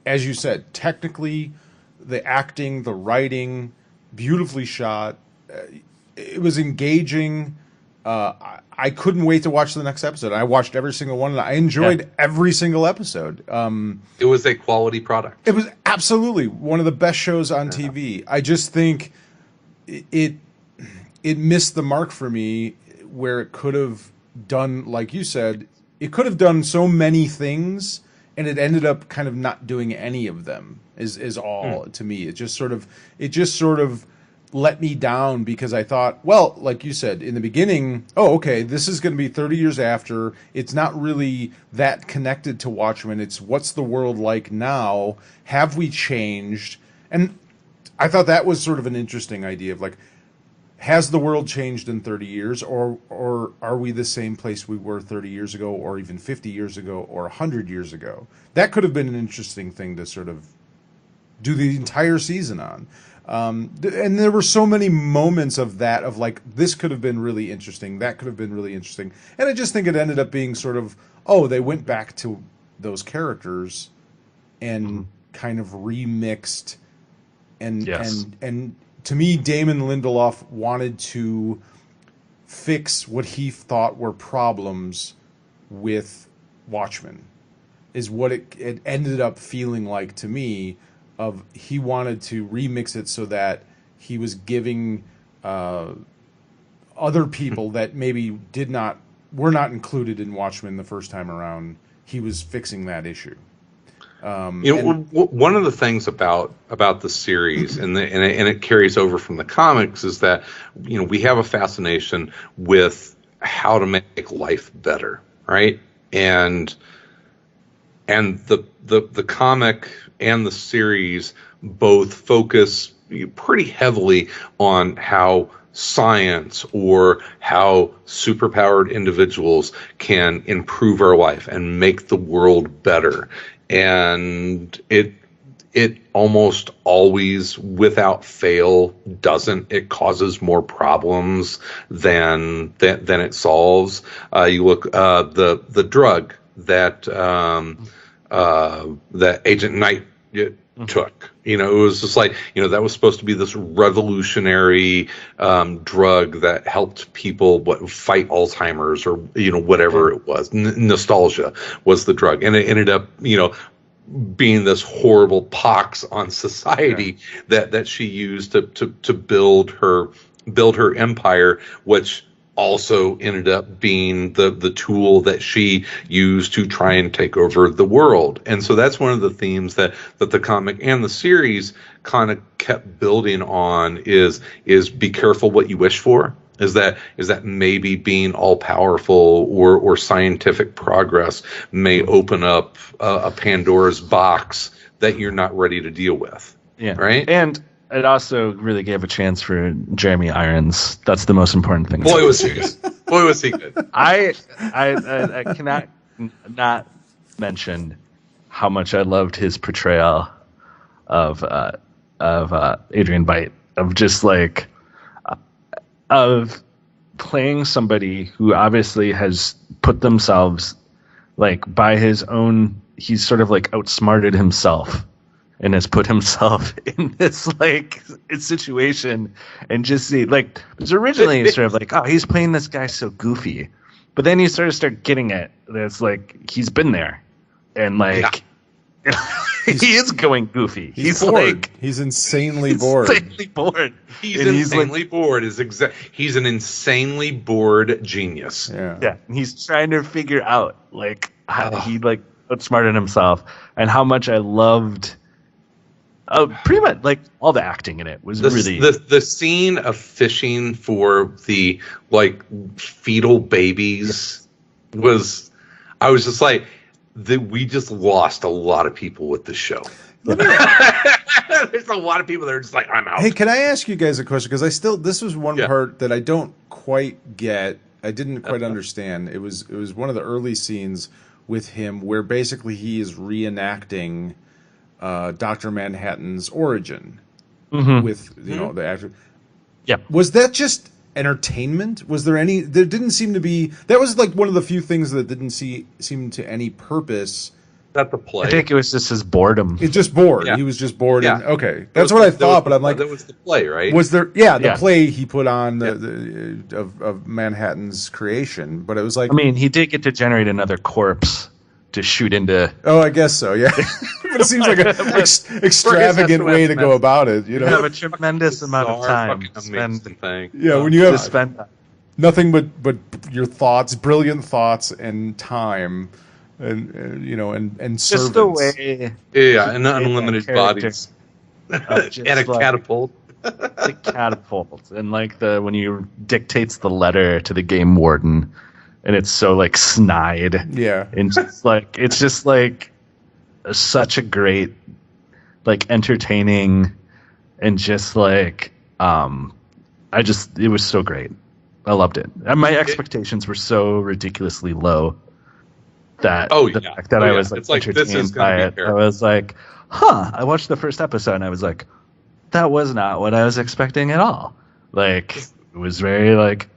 as you said, technically, the acting, the writing, beautifully shot. It was engaging. I couldn't wait to watch the next episode. I watched every single one, and I enjoyed every single episode. It was a quality product. It was absolutely one of the best shows on TV. I just think it missed the mark for me, where it could have done, like you said, it could have done so many things, and it ended up kind of not doing any of them. Is all to me. It just sort of let me down, because I thought, well, like you said in the beginning, this is going to be 30 years after. It's not really that connected to Watchmen. It's what's the world like now? Have we changed? And I thought that was sort of an interesting idea of like, has the world changed in 30 years, or are we the same place we were 30 years ago, or even 50 years ago, or 100 years ago? That could have been an interesting thing to sort of do the entire season on. And there were so many moments of that, of like, this could have been really interesting, that could have been really interesting. And I just think it ended up being sort of, they went back to those characters and kind of remixed and to me, Damon Lindelof wanted to fix what he thought were problems with Watchmen, is what it ended up feeling like to me. He wanted to remix it so that he was giving other people that maybe were not included in Watchmen the first time around. He was fixing that issue. One of the things about the series and it carries over from the comics is that we have a fascination with how to make life better, right? And the comic and the series both focus pretty heavily on how science or how superpowered individuals can improve our life and make the world better. And it almost always, without fail, doesn't. It causes more problems than it solves. You look the drug that that Agent Knight took. It was just like, that was supposed to be this revolutionary drug that helped people fight Alzheimer's or whatever it was. Nostalgia was the drug, and it ended up being this horrible pox on society that she used to build her empire, which also ended up being the tool that she used to try and take over the world. And so that's one of the themes that the comic and the series kind of kept building on is be careful what you wish for. Is that maybe being all powerful or scientific progress may open up a Pandora's box that you're not ready to deal with. Yeah. Right. And it also really gave a chance for Jeremy Irons. That's the most important thing. Boy, was he good. Boy, was he good. I cannot not mention how much I loved his portrayal of Adrian Veidt, of just like of playing somebody who obviously has put themselves like by his own. He's sort of like outsmarted himself and has put himself in this like situation, and just see like it's originally sort of like, oh, he's playing this guy so goofy, but then you sort of start getting it. That's like he's been there, and like he is going goofy. He's bored. like he's insanely bored. He's insanely bored. He's an insanely bored genius. Yeah. And he's trying to figure out like how he like outsmarted himself, and how much I loved. Pretty much like all the acting in it was really the scene of fishing for the like fetal babies was. I was just like, we just lost a lot of people with the show. There's a lot of people that are just like, I'm out. Hey, can I ask you guys a question? Because this was one part that I don't quite get. I didn't quite understand. It was one of the early scenes with him where basically he is reenacting Dr. Manhattan's origin with the actor. Yeah. Was that just entertainment? Was there any? There didn't seem to be. That was like one of the few things that didn't seem to any purpose. That the play. I think it was just his boredom. It's just bored. Yeah. He was just bored. Yeah. And, okay, that's what I thought. But I'm like, that was the play, right? Was there? Yeah, the play he put on of Manhattan's creation. But it was like, I mean, he did get to generate another corpse to shoot into. Oh, I guess so. Yeah, but it seems like an extravagant way to go about it. You have a tremendous amount of time. When you have nothing but your thoughts, brilliant thoughts, and time, and and servants. Just the way. Yeah, and unlimited bodies, and a catapult. The catapult, and like when he dictates the letter to the game warden. And it's so like snide, and just like it's just like such a great, like entertaining, and just like it was so great. I loved it, and my expectations were so ridiculously low that the fact that I was like entertained by it. I was like, I watched the first episode, and I was like, that was not what I was expecting at all. Like it was very like,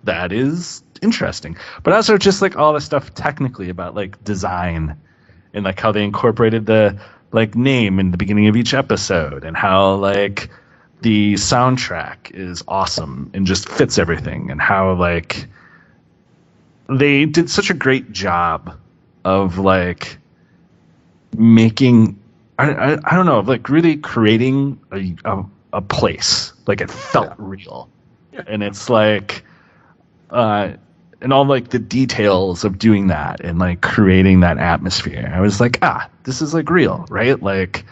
that is interesting, but also just like all the stuff technically about like design and like how they incorporated the like name in the beginning of each episode, and how like the soundtrack is awesome and just fits everything, and how like they did such a great job of like making I don't know, like really creating a place. Like, it felt real. Yeah. And it's like, and all like the details of doing that and like creating that atmosphere. I was like, this is like real, right? Like,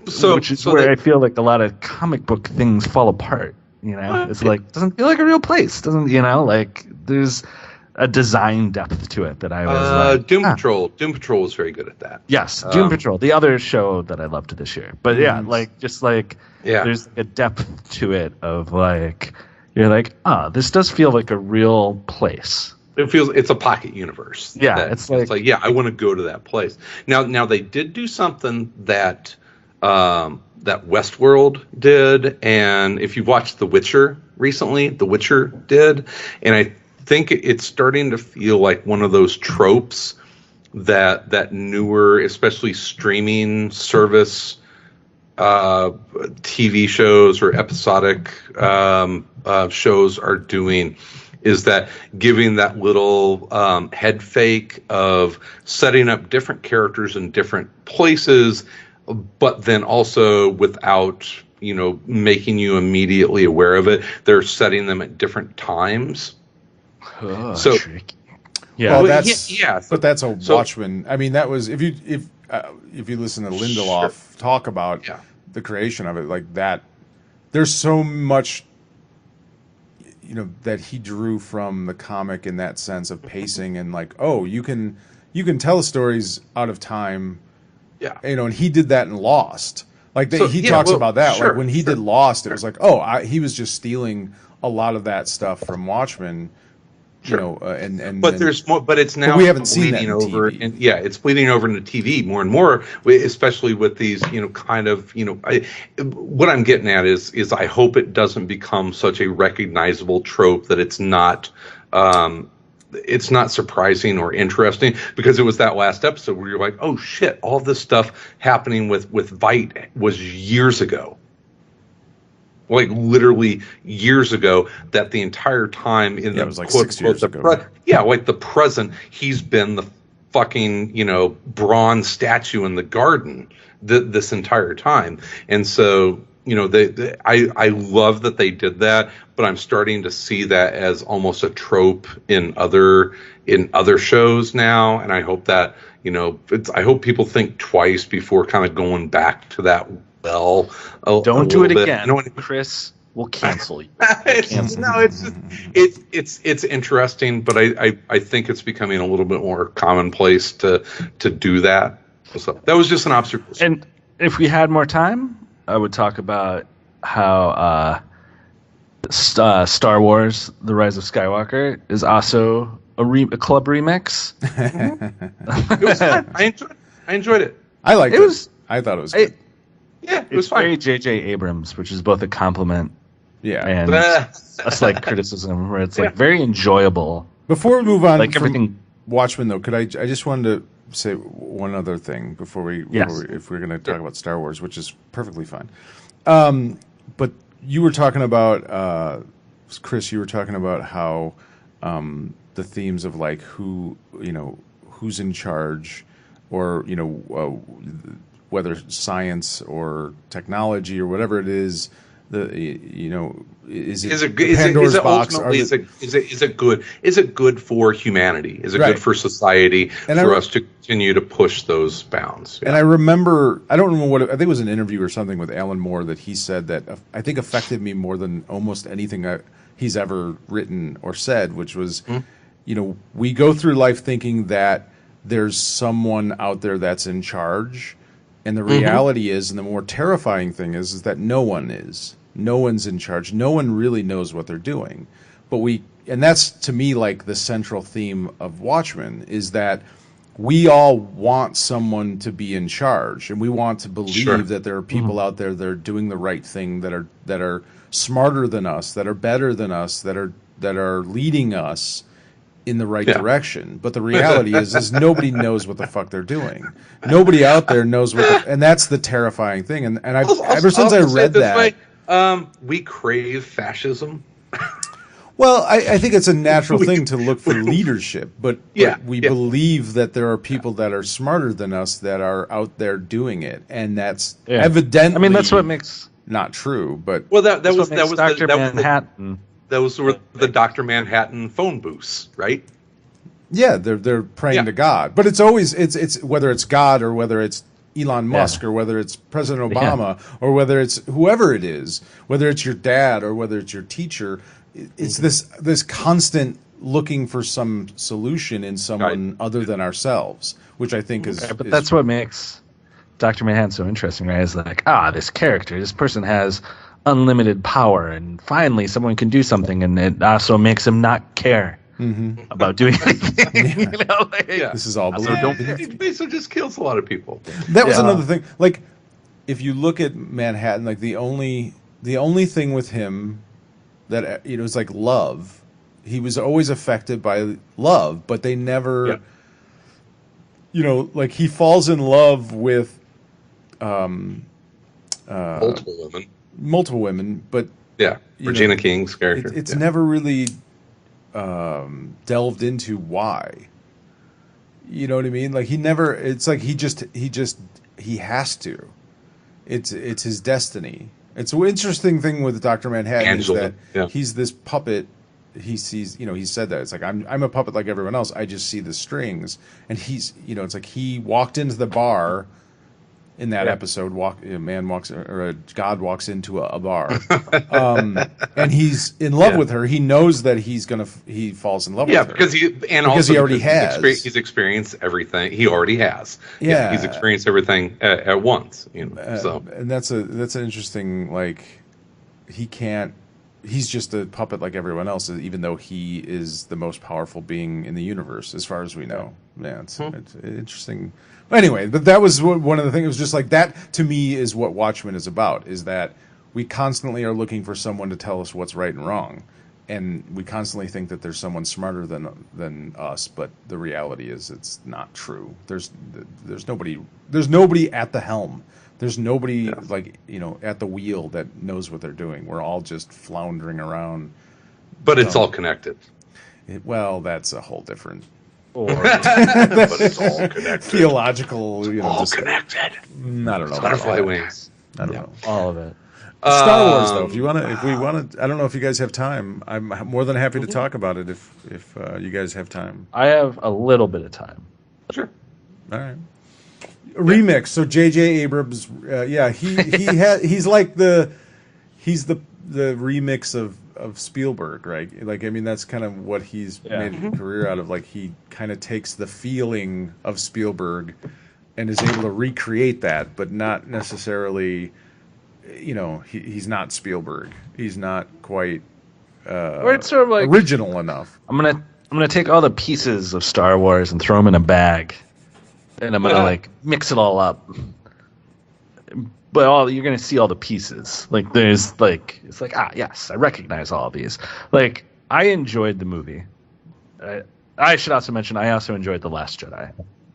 which is where I feel like a lot of comic book things fall apart. You know, it's like, doesn't feel like a real place. Doesn't, you know, like there's a design depth to it that I was like, Doom Patrol. Doom Patrol was very good at that. Yes, Doom Patrol, the other show that I loved this year. But yeah, like just like there's a depth to it of like you're like, this does feel like a real place. It's a pocket universe. Yeah, it's like I want to go to that place. Now they did do something that that Westworld did, and if you've watched The Witcher recently, The Witcher did, and I think it's starting to feel like one of those tropes that newer, especially streaming service TV shows or episodic shows are doing, is that giving that little head fake of setting up different characters in different places, but then also without, making you immediately aware of it, they're setting them at different times. So tricky. Yeah, well, but that's a Watchmen. I mean, that was if you listen to Lindelof talk about the creation of it, like that. There's so much, that he drew from the comic in that sense of pacing and like, you can tell stories out of time. Yeah, and he did that in Lost. Like he talks about that. Like when he did Lost, it was like, he was just stealing a lot of that stuff from Watchmen. But there's more. But it's now but we haven't seen that over, TV. and it's bleeding over into TV more and more, especially with these, what I'm getting at is I hope it doesn't become such a recognizable trope that it's not surprising or interesting, because it was that last episode where you're like, oh shit, all this stuff happening with Vite was years ago. Like literally years ago, that the entire time in the it was like 6 years ago. Like the present, he's been the fucking bronze statue in the garden this entire time. And so I love that they did that, but I'm starting to see that as almost a trope in other shows now, and I hope that I hope people think twice before kind of going back to that. Don't do it again, Chris. We'll cancel you. It's interesting, but I think it's becoming a little bit more commonplace to do that. So that was just an observation. And if we had more time, I would talk about how Star Wars: The Rise of Skywalker is also a club remix. It was fun. I enjoyed it. I liked it. I thought it was good. It was fine. Very J.J. Abrams, which is both a compliment and a slight criticism, where it's like very enjoyable. Before we move on, like everything. Watchmen, though, I just wanted to say one other thing before if we're going to talk about Star Wars, which is perfectly fine. But you were talking about Chris. You were talking about how the themes of like who's in charge, or whether science or technology or whatever it is, is it good for humanity? Is it good for society for us to continue to push those bounds? Yeah. And I remember, I don't remember I think it was an interview or something with Alan Moore that he said that I think affected me more than almost anything he's ever written or said, which was, we go through life thinking that there's someone out there that's in charge. And the reality is, and the more terrifying thing is that no one is. No one's in charge. No one really knows what they're doing. And that's to me like the central theme of Watchmen, is that we all want someone to be in charge, and we want to believe that there are people out there that are doing the right thing, that are smarter than us, that are better than us, that are leading us in the right direction. But the reality is nobody knows what the fuck they're doing. Nobody out there knows and that's the terrifying thing. And ever since I read that, we crave fascism. Well, I think it's a natural thing to look for leadership, but we believe that there are people that are smarter than us that are out there doing it, and that's evidently. I mean, that's what makes not true. But that was Dr. Manhattan. Those were the Dr. Manhattan phone booths, right? Yeah, they're praying to God, but it's always it's whether it's God or whether it's Elon Musk or whether it's President Obama or whether it's whoever it is, whether it's your dad or whether it's your teacher. It's this constant looking for some solution in someone other than ourselves, which I think is. But that's what makes Dr. Manhattan so interesting, right? Is like, this character, this person has unlimited power, and finally someone can do something, and it also makes him not care about doing anything. You know, this is all. He basically just kills a lot of people. That was another thing. Like, if you look at Manhattan, like the only thing with him that is like love. He was always affected by love, but they never. Like he falls in love with multiple women, but Regina King's character. It's never really delved into why. You know what I mean? Like he never. It's like he has to. It's his destiny. It's an interesting thing with Dr. Manhattan Angela, is that he's this puppet. He sees, he said that it's like I'm a puppet like everyone else. I just see the strings, and he's, it's like he walked into the bar in that episode. God walks into a bar, and he's in love with her. He knows that he falls in love with her. because he already has. He's experienced everything. He already has. He's experienced everything at once. And that's an interesting he can't. He's just a puppet like everyone else, even though he is the most powerful being in the universe, as far as we know. Yeah, it's interesting. Anyway, but that was one of the things. It was just like that, to me, is what Watchmen is about, is that we constantly are looking for someone to tell us what's right and wrong. And we constantly think that there's someone smarter than us, but the reality is it's not true. There's nobody at the helm. There's nobody at the wheel that knows what they're doing. We're all just floundering around. But it's all connected. That's a whole different. But it's all connected. Theological, all connected. I don't know. Butterfly wings. I don't know. All of it. Star Wars, though. If we want to, I don't know if you guys have time. I'm more than happy to talk about it if you guys have time. I have a little bit of time. Sure. All right. Remix. So J.J. Abrams, he's like the remix of Spielberg, right? Like, I mean, that's kind of what he's made a career out of. Like, he kind of takes the feeling of Spielberg and is able to recreate that, but not necessarily. He's not Spielberg. He's not quite it's sort of like original enough. I'm gonna take all the pieces of Star Wars and throw them in a bag. And I'm gonna mix it all up, but you're gonna see all the pieces. Like there's it's yes, I recognize all of these. Like I enjoyed the movie. I should also mention I also enjoyed The Last Jedi.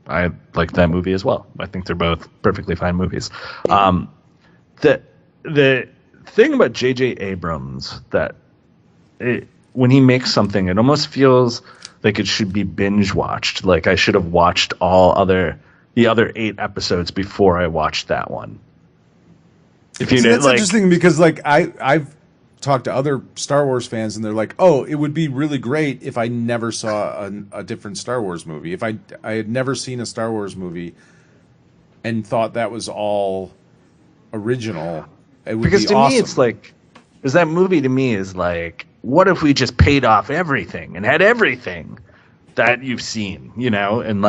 I liked that movie as well. I think they're both perfectly fine movies. The thing about J.J. Abrams when he makes something, it almost feels like it should be binge watched. Like I should have watched the other 8 episodes before I watched that one. That's interesting because I've talked to other Star Wars fans and they're like, oh, it would be really great if I never saw a different Star Wars movie. If I had never seen a Star Wars movie and thought that was all original, it would be awesome. Because to me it's like, because that movie to me is like, what if we just paid off everything and had everything that you've seen, and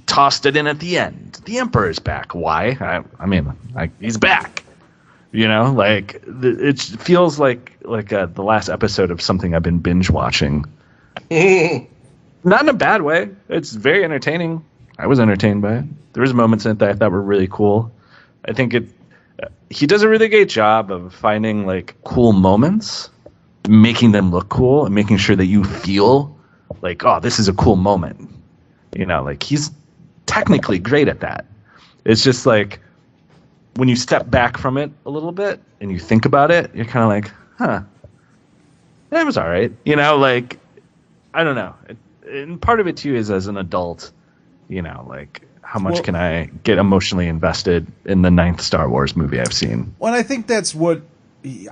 tossed it in at the end? The Emperor's back. Why? He's back. It feels like the last episode of something I've been binge watching. Not in a bad way. It's very entertaining. I was entertained by it. There was moments in it that I thought were really cool. I think he does a really great job of finding cool moments, making them look cool, and making sure that you feel like, oh, this is a cool moment. He's technically great at that. It's just like when you step back from it a little bit and you think about it, you're kind of like, huh, that was all right. I don't know. And part of it too is as an adult, how much can I get emotionally invested in the 9th Star Wars movie I've seen? Well, I think that's what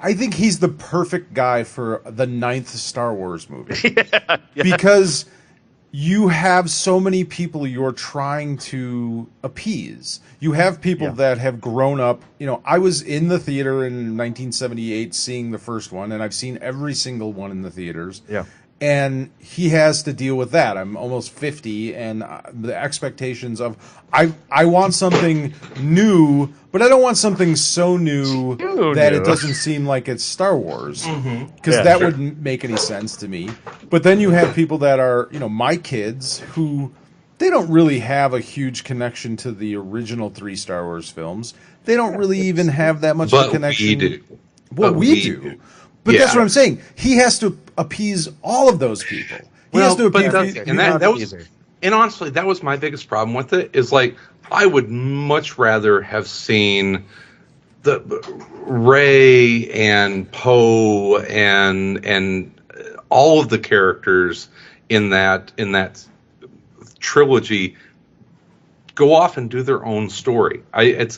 I think he's the perfect guy for the 9th Star Wars movie. Yeah. Because you have so many people you're trying to appease. You have people that have grown up. I was in the theater in 1978 seeing the first one, and I've seen every single one in the theaters. Yeah. And he has to deal with that. I'm almost 50, and the expectations of I want something new, but I don't want something so new that it doesn't seem like it's Star Wars, because that wouldn't make any sense to me. But then you have people that are, my kids, who they don't really have a huge connection to the original 3 Star Wars films. They don't really even have that much of a connection. We do. Well, we do. But that's what I'm saying. He has to appease all of those people. He has to appease. And honestly, that was my biggest problem with it. Is like I would much rather have seen the Rey and Poe and all of the characters in that trilogy go off and do their own story. I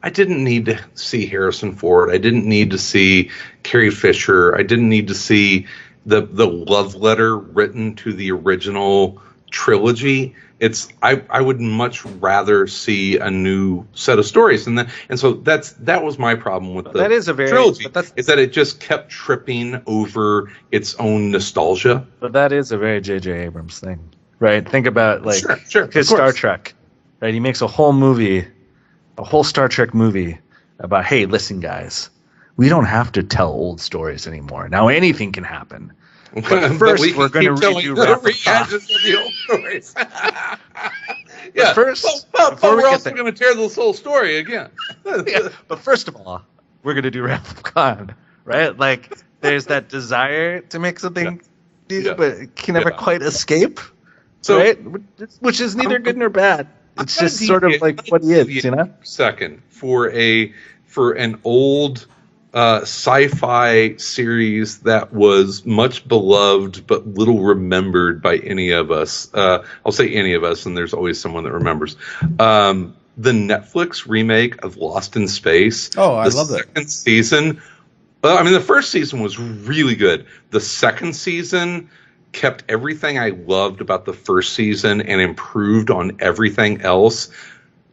didn't need to see Harrison Ford. I didn't need to see Carrie Fisher. I didn't need to see the love letter written to the original trilogy. I would much rather see a new set of stories, and so that was my problem with the trilogy. Is that it just kept tripping over its own nostalgia. But that is a very J.J. Abrams thing, right? Think about his Star Trek, right? He makes a whole movie. A whole Star Trek movie about, hey, listen, guys, we don't have to tell old stories anymore. Now anything can happen. But first, we're going to redo reactions of the old stories. Yeah. But we're also going to tear this whole story again. But first of all, we're going to do Wrath of Khan, right? Like, there's that desire to make something, but it can never quite escape, right? Which is neither good nor bad. It's just sort of like what he is, Second, for an old sci-fi series that was much beloved but little remembered by any of us. I'll say any of us, and there's always someone that remembers. The Netflix remake of Lost in Space. Oh, I love that. Second season. The first season was really good. The second season kept everything I loved about the first season and improved on everything else.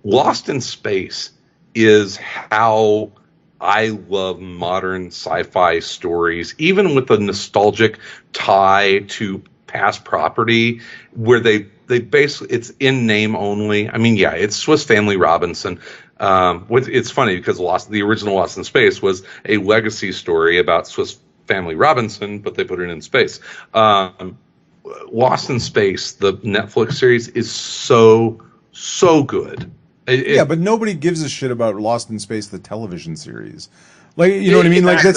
Lost in Space is how I love modern sci-fi stories, even with a nostalgic tie to past property, where they basically, it's in name only. It's Swiss Family Robinson. It's funny because the original Lost in Space was a legacy story about Swiss Family Robinson, but they put it in space. Lost in Space, the Netflix series, is so good. But nobody gives a shit about Lost in Space, the television series. Like, you know what I mean? Like, you're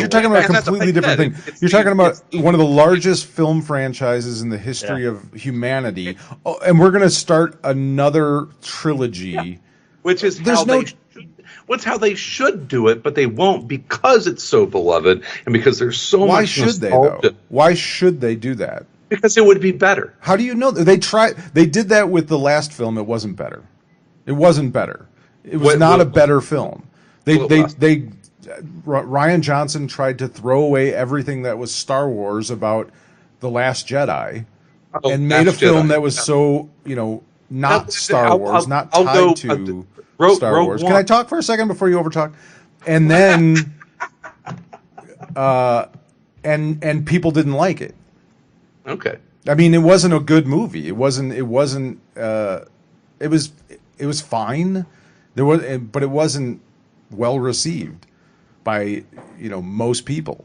talking about a completely different thing. You're talking about one of the largest film franchises in the history of humanity, and we're going to start another trilogy, which is how they should do it, but they won't because it's so beloved and because there's so much. Why should they though? Why should they do that? Because it would be better. How do you know? They did that with the last film. It wasn't better. It wasn't better. It was not a better film. Rian Johnson tried to throw away everything that was Star Wars about The Last Jedi and made a film that was so, not Star Wars, not tied to Star Wars. Can I talk for a second before you overtalk? And then, and people didn't like it. Okay. It wasn't a good movie. It was fine. But it wasn't well received by most people.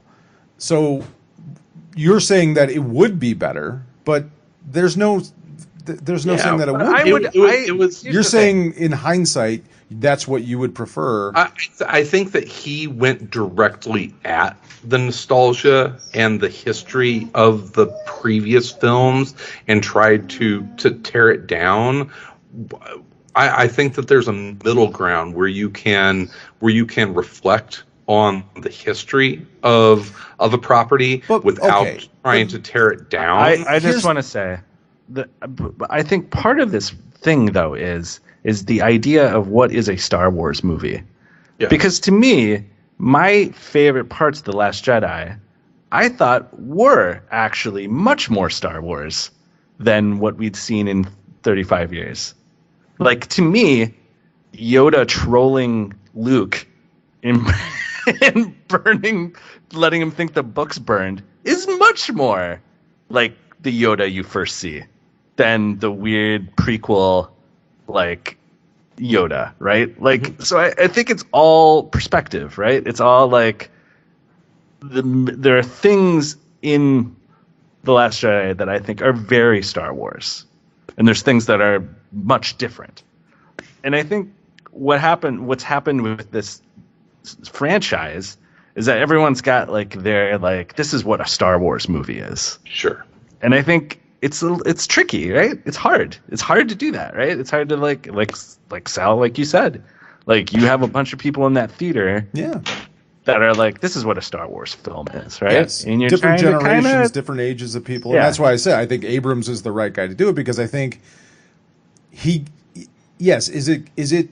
So you're saying that it would be better, but there's no saying that it would. You're saying in hindsight that's what you would prefer. I think that he went directly at the nostalgia and the history of the previous films and tried to tear it down. I think that there's a middle ground where you can reflect on the history of a property without trying to tear it down. I just want to say that I think part of this thing though is is the idea of what is a Star Wars movie. Yeah. Because to me, my favorite parts of The Last Jedi, I thought were actually much more Star Wars than what we'd seen in 35 years. Like, to me, Yoda trolling Luke and burning, letting him think the book's burned is much more like the Yoda you first see than the weird prequel, like, Yoda, right? Like, so I think it's all perspective, right? It's all like there are things in The Last Jedi that I think are very Star Wars, and there's things that are much different. And I think what's happened with this franchise is that everyone's got like this is what a Star Wars movie is. Sure. And I think it's tricky, right? It's hard. It's hard to do that, right? It's hard to like Sal, like you said, like you have a bunch of people in that theater, that are like, this is what a Star Wars film is, right? Yes. And you're different trying generations, to different ages of people, Yeah. and that's why I said I think Abrams is the right guy to do it, because I think is it.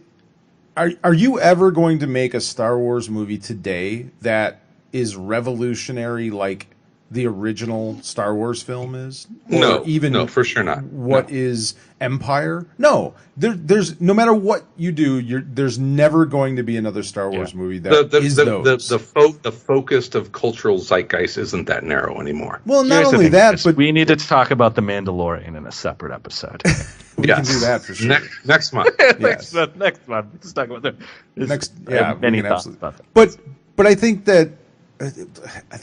Are you ever going to make a Star Wars movie today that is revolutionary like the original Star Wars film is? Or no, for sure not. What is Empire? No, there's no matter what you do, there's never going to be another Star Wars movie that is those. The focus of cultural zeitgeist isn't that narrow anymore. Well, not Here's the only thing, that, Chris, but we need to talk about The Mandalorian in a separate episode. we can do that for sure. Next month. Yes. next month. Let's talk about that. Many thoughts absolutely. about that. But I think that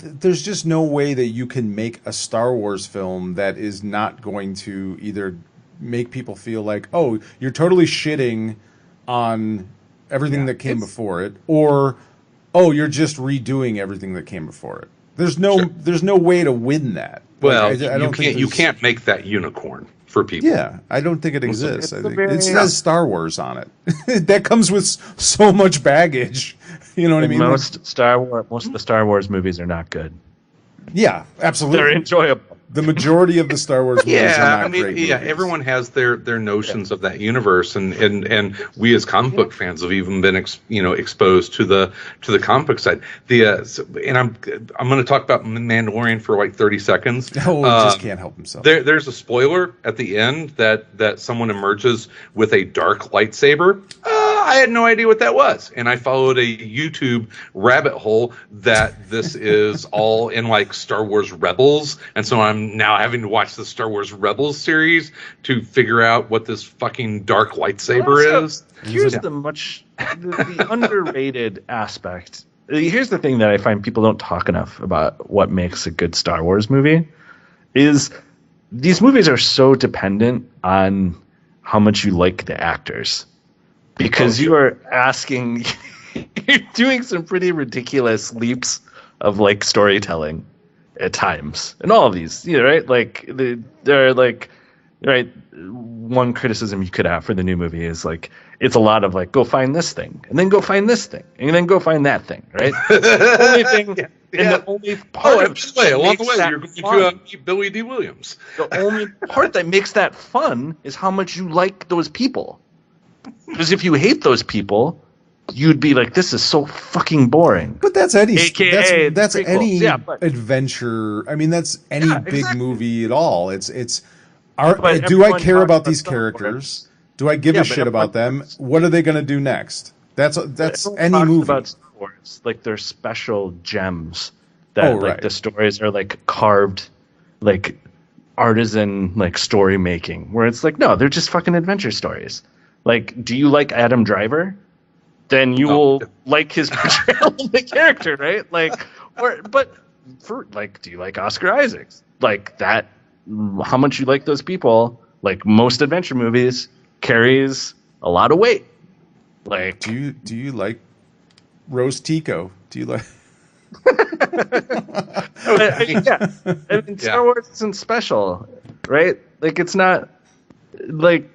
there's just no way that you can make a Star Wars film that is not going to either make people feel like, oh, you're totally shitting on everything that came before it, or oh, you're just redoing everything that came before it. There's no way to win that. Well, I don't think you can't make that unicorn for people. Yeah, I don't think it exists. I think it very- says Star Wars on it. That comes with so much baggage. You know what I mean? Most of the Star Wars movies are not good. Yeah, absolutely. They're enjoyable. The majority of the Star Wars movies are not great movies. Everyone has their notions of that universe, and we as comic book fans have even been exposed to the comic book side. And I'm going to talk about Mandalorian for like 30 seconds. Oh, he just can't help himself. There's a spoiler at the end that someone emerges with a dark lightsaber. I had no idea what that was, and I followed a YouTube rabbit hole that this is all in like Star Wars Rebels, and so I'm now having to watch the Star Wars Rebels series to figure out what this fucking dark lightsaber is. Here's the underrated aspect. Here's the thing that I find people don't talk enough about what makes a good Star Wars movie is these movies are so dependent on how much you like the actors. Because you are asking, you're doing some pretty ridiculous leaps of like storytelling at times, and all of these, right? Like they're like, right. One criticism you could have for the new movie is like it's a lot of like go find this thing, and then go find this thing, and then go find that thing, right? The only thing, and the only part along the way, you're going to meet Billy D. Williams. The only part that makes that fun is how much you like those people. Because if you hate those people, you'd be like, "This is so fucking boring." But that's any AKA that's prequels. any adventure. I mean, that's any big exactly. movie at all. Do I everyone care talks about these Star characters? Do I give a but shit about them? everyone- What are they going to do next? That's Everyone any talks movie. about Star Wars, like they're special gems that Oh, like right. the stories are like carved, like artisan like story making. Where it's like, no, they're just fucking adventure stories. Like, do you like Adam Driver? Then you will like his portrayal of the character, right? Like, do you like Oscar Isaacs? Like that, how much you like those people? Like most adventure movies carries a lot of weight. Like, Do you like Rose Tico? Do you like? Star Wars isn't special, right? Like, it's not like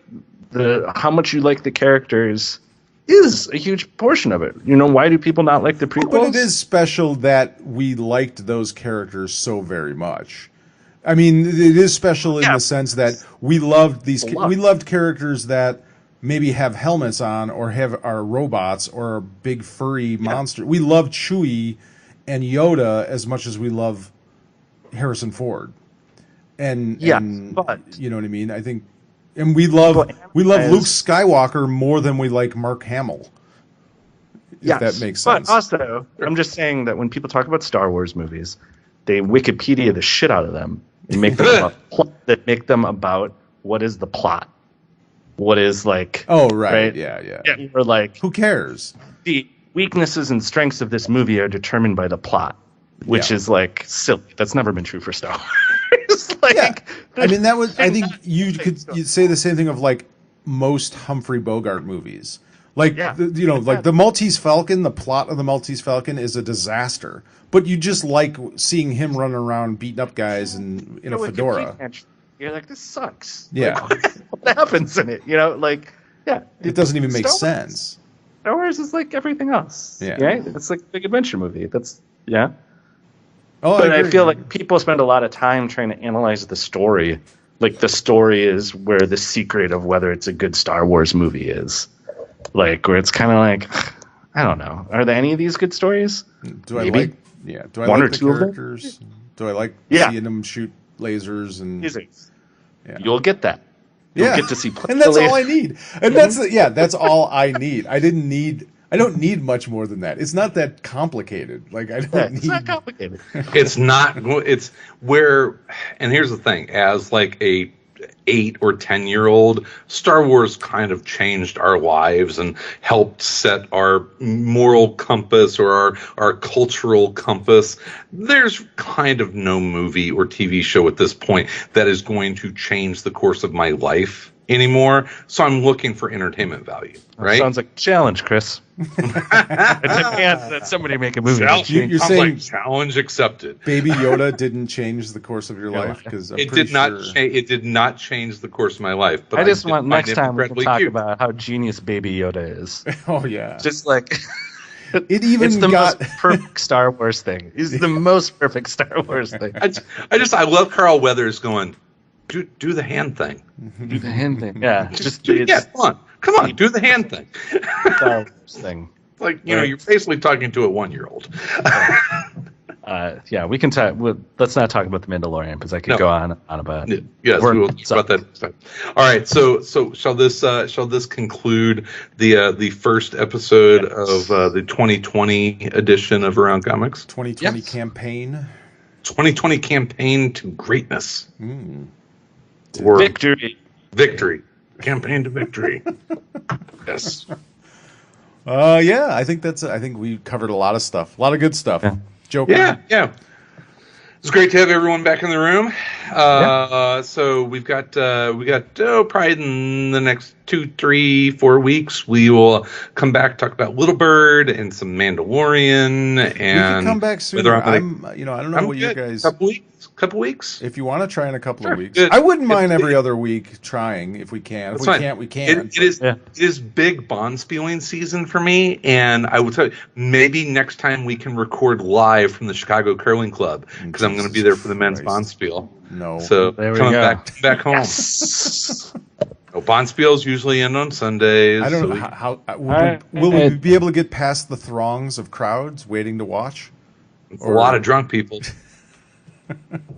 how much you like the characters is a huge portion of it. Why do people not like the prequels? But it is special that we liked those characters so very much. I mean, it is special in the sense that we loved we loved characters that maybe have helmets on or have our robots or a big furry monster. We love Chewie and Yoda as much as we love Harrison Ford. And but you know what I mean? I think, and we love Luke Skywalker more than we like Mark Hamill. If that makes sense. But also, I'm just saying that when people talk about Star Wars movies, they Wikipedia the shit out of them and make them about what is the plot. What is like? Oh, right. Yeah. Or like, who cares? The weaknesses and strengths of this movie are determined by the plot, which is like silly. That's never been true for Star Wars. I mean, that was. I think you'd say the same thing of like most Humphrey Bogart movies. Like the Maltese Falcon. The plot of the Maltese Falcon is a disaster, but you just like seeing him running around beating up guys in a fedora. You're like, this sucks. Yeah. Like, what happens in it? It doesn't even make sense. Star Wars is like everything else. Yeah. Right? It's like a big adventure movie. Oh, but I feel like people spend a lot of time trying to analyze the story. Like the story is where the secret of whether it's a good Star Wars movie is. Like where it's kind of like, I don't know. Are there any of these good stories? Do I like one or the two characters? Of them? Do I like seeing them shoot lasers and you'll get that. You'll get to see and that's all I need. And that's all I need. I don't need much more than that. It's not that complicated. Like it's not complicated. It's not. It's where, and here's the thing: as like a 8 or 10-year-old, Star Wars kind of changed our lives and helped set our moral compass or our cultural compass. There's kind of no movie or TV show at this point that is going to change the course of my life anymore. So I'm looking for entertainment value. Right? Sounds like a challenge, Chris. I demand that somebody make a movie. You're saying like challenge accepted. Baby Yoda didn't change the course of your life because it did not. It did not change the course of my life. But I just want next time we can talk about how genius Baby Yoda is. Oh yeah, just like it even it's the got most perfect Star Wars thing. It's the most perfect Star Wars thing. I love Carl Weathers going, do the hand thing. Do the hand thing. Yeah, just come on, do the hand thing. Star Wars thing. Like you're basically talking to a 1-year-old. We can talk. Let's not talk about the Mandalorian because I could go on about it. Yes, we will talk about that. All right, so shall this conclude the first episode of the 2020 edition of Around Comics? 2020 campaign. 2020 campaign to greatness. Or victory. Campaign to victory. Yes. I think we covered a lot of stuff. A lot of good stuff. Yeah. Joker. Yeah. It's great to have everyone back in the room. So we've got probably in the next 2, 3, 4 weeks we will come back, talk about Little Bird and some Mandalorian, and we can come back sooner. I don't know what you guys. Couple weeks. If you want to try in a couple of weeks, good. I wouldn't mind every other week trying if we can. If we fine. can't, we can't. It is big bond spieling season for me, and I will tell you, maybe next time we can record live from the Chicago Curling Club because I'm going to be there for the men's bond spiel. No, so there we coming go. back home. Yes. Bond spiels usually end on Sundays. I don't know how will we be able to get past the throngs of crowds waiting to watch? It's a lot of drunk people.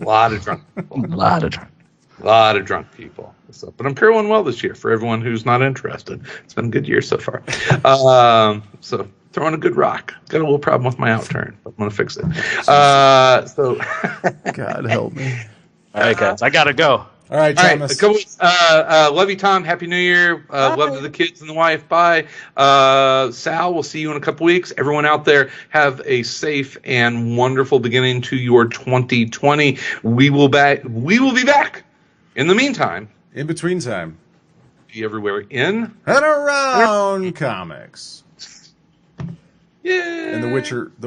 A lot of drunk people. So, but I'm curling well this year for everyone who's not interested. It's been a good year so far. So throwing a good rock. Got a little problem with my outturn, but I'm going to fix it. So God help me. All right, guys. I got to go. All right, Thomas. Love you, Tom. Happy New Year. Love to the kids and the wife. Bye. Sal, we'll see you in a couple weeks. Everyone out there, have a safe and wonderful beginning to your 2020. We will be back. In the meantime. In between time. Be everywhere in and around comics. Yeah. And The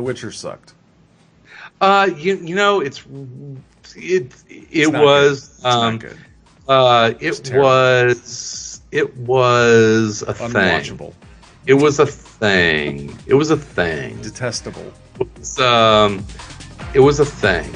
Witcher sucked. It was not good. It was a thing. Unwatchable. It was a thing. Detestable. It was a thing.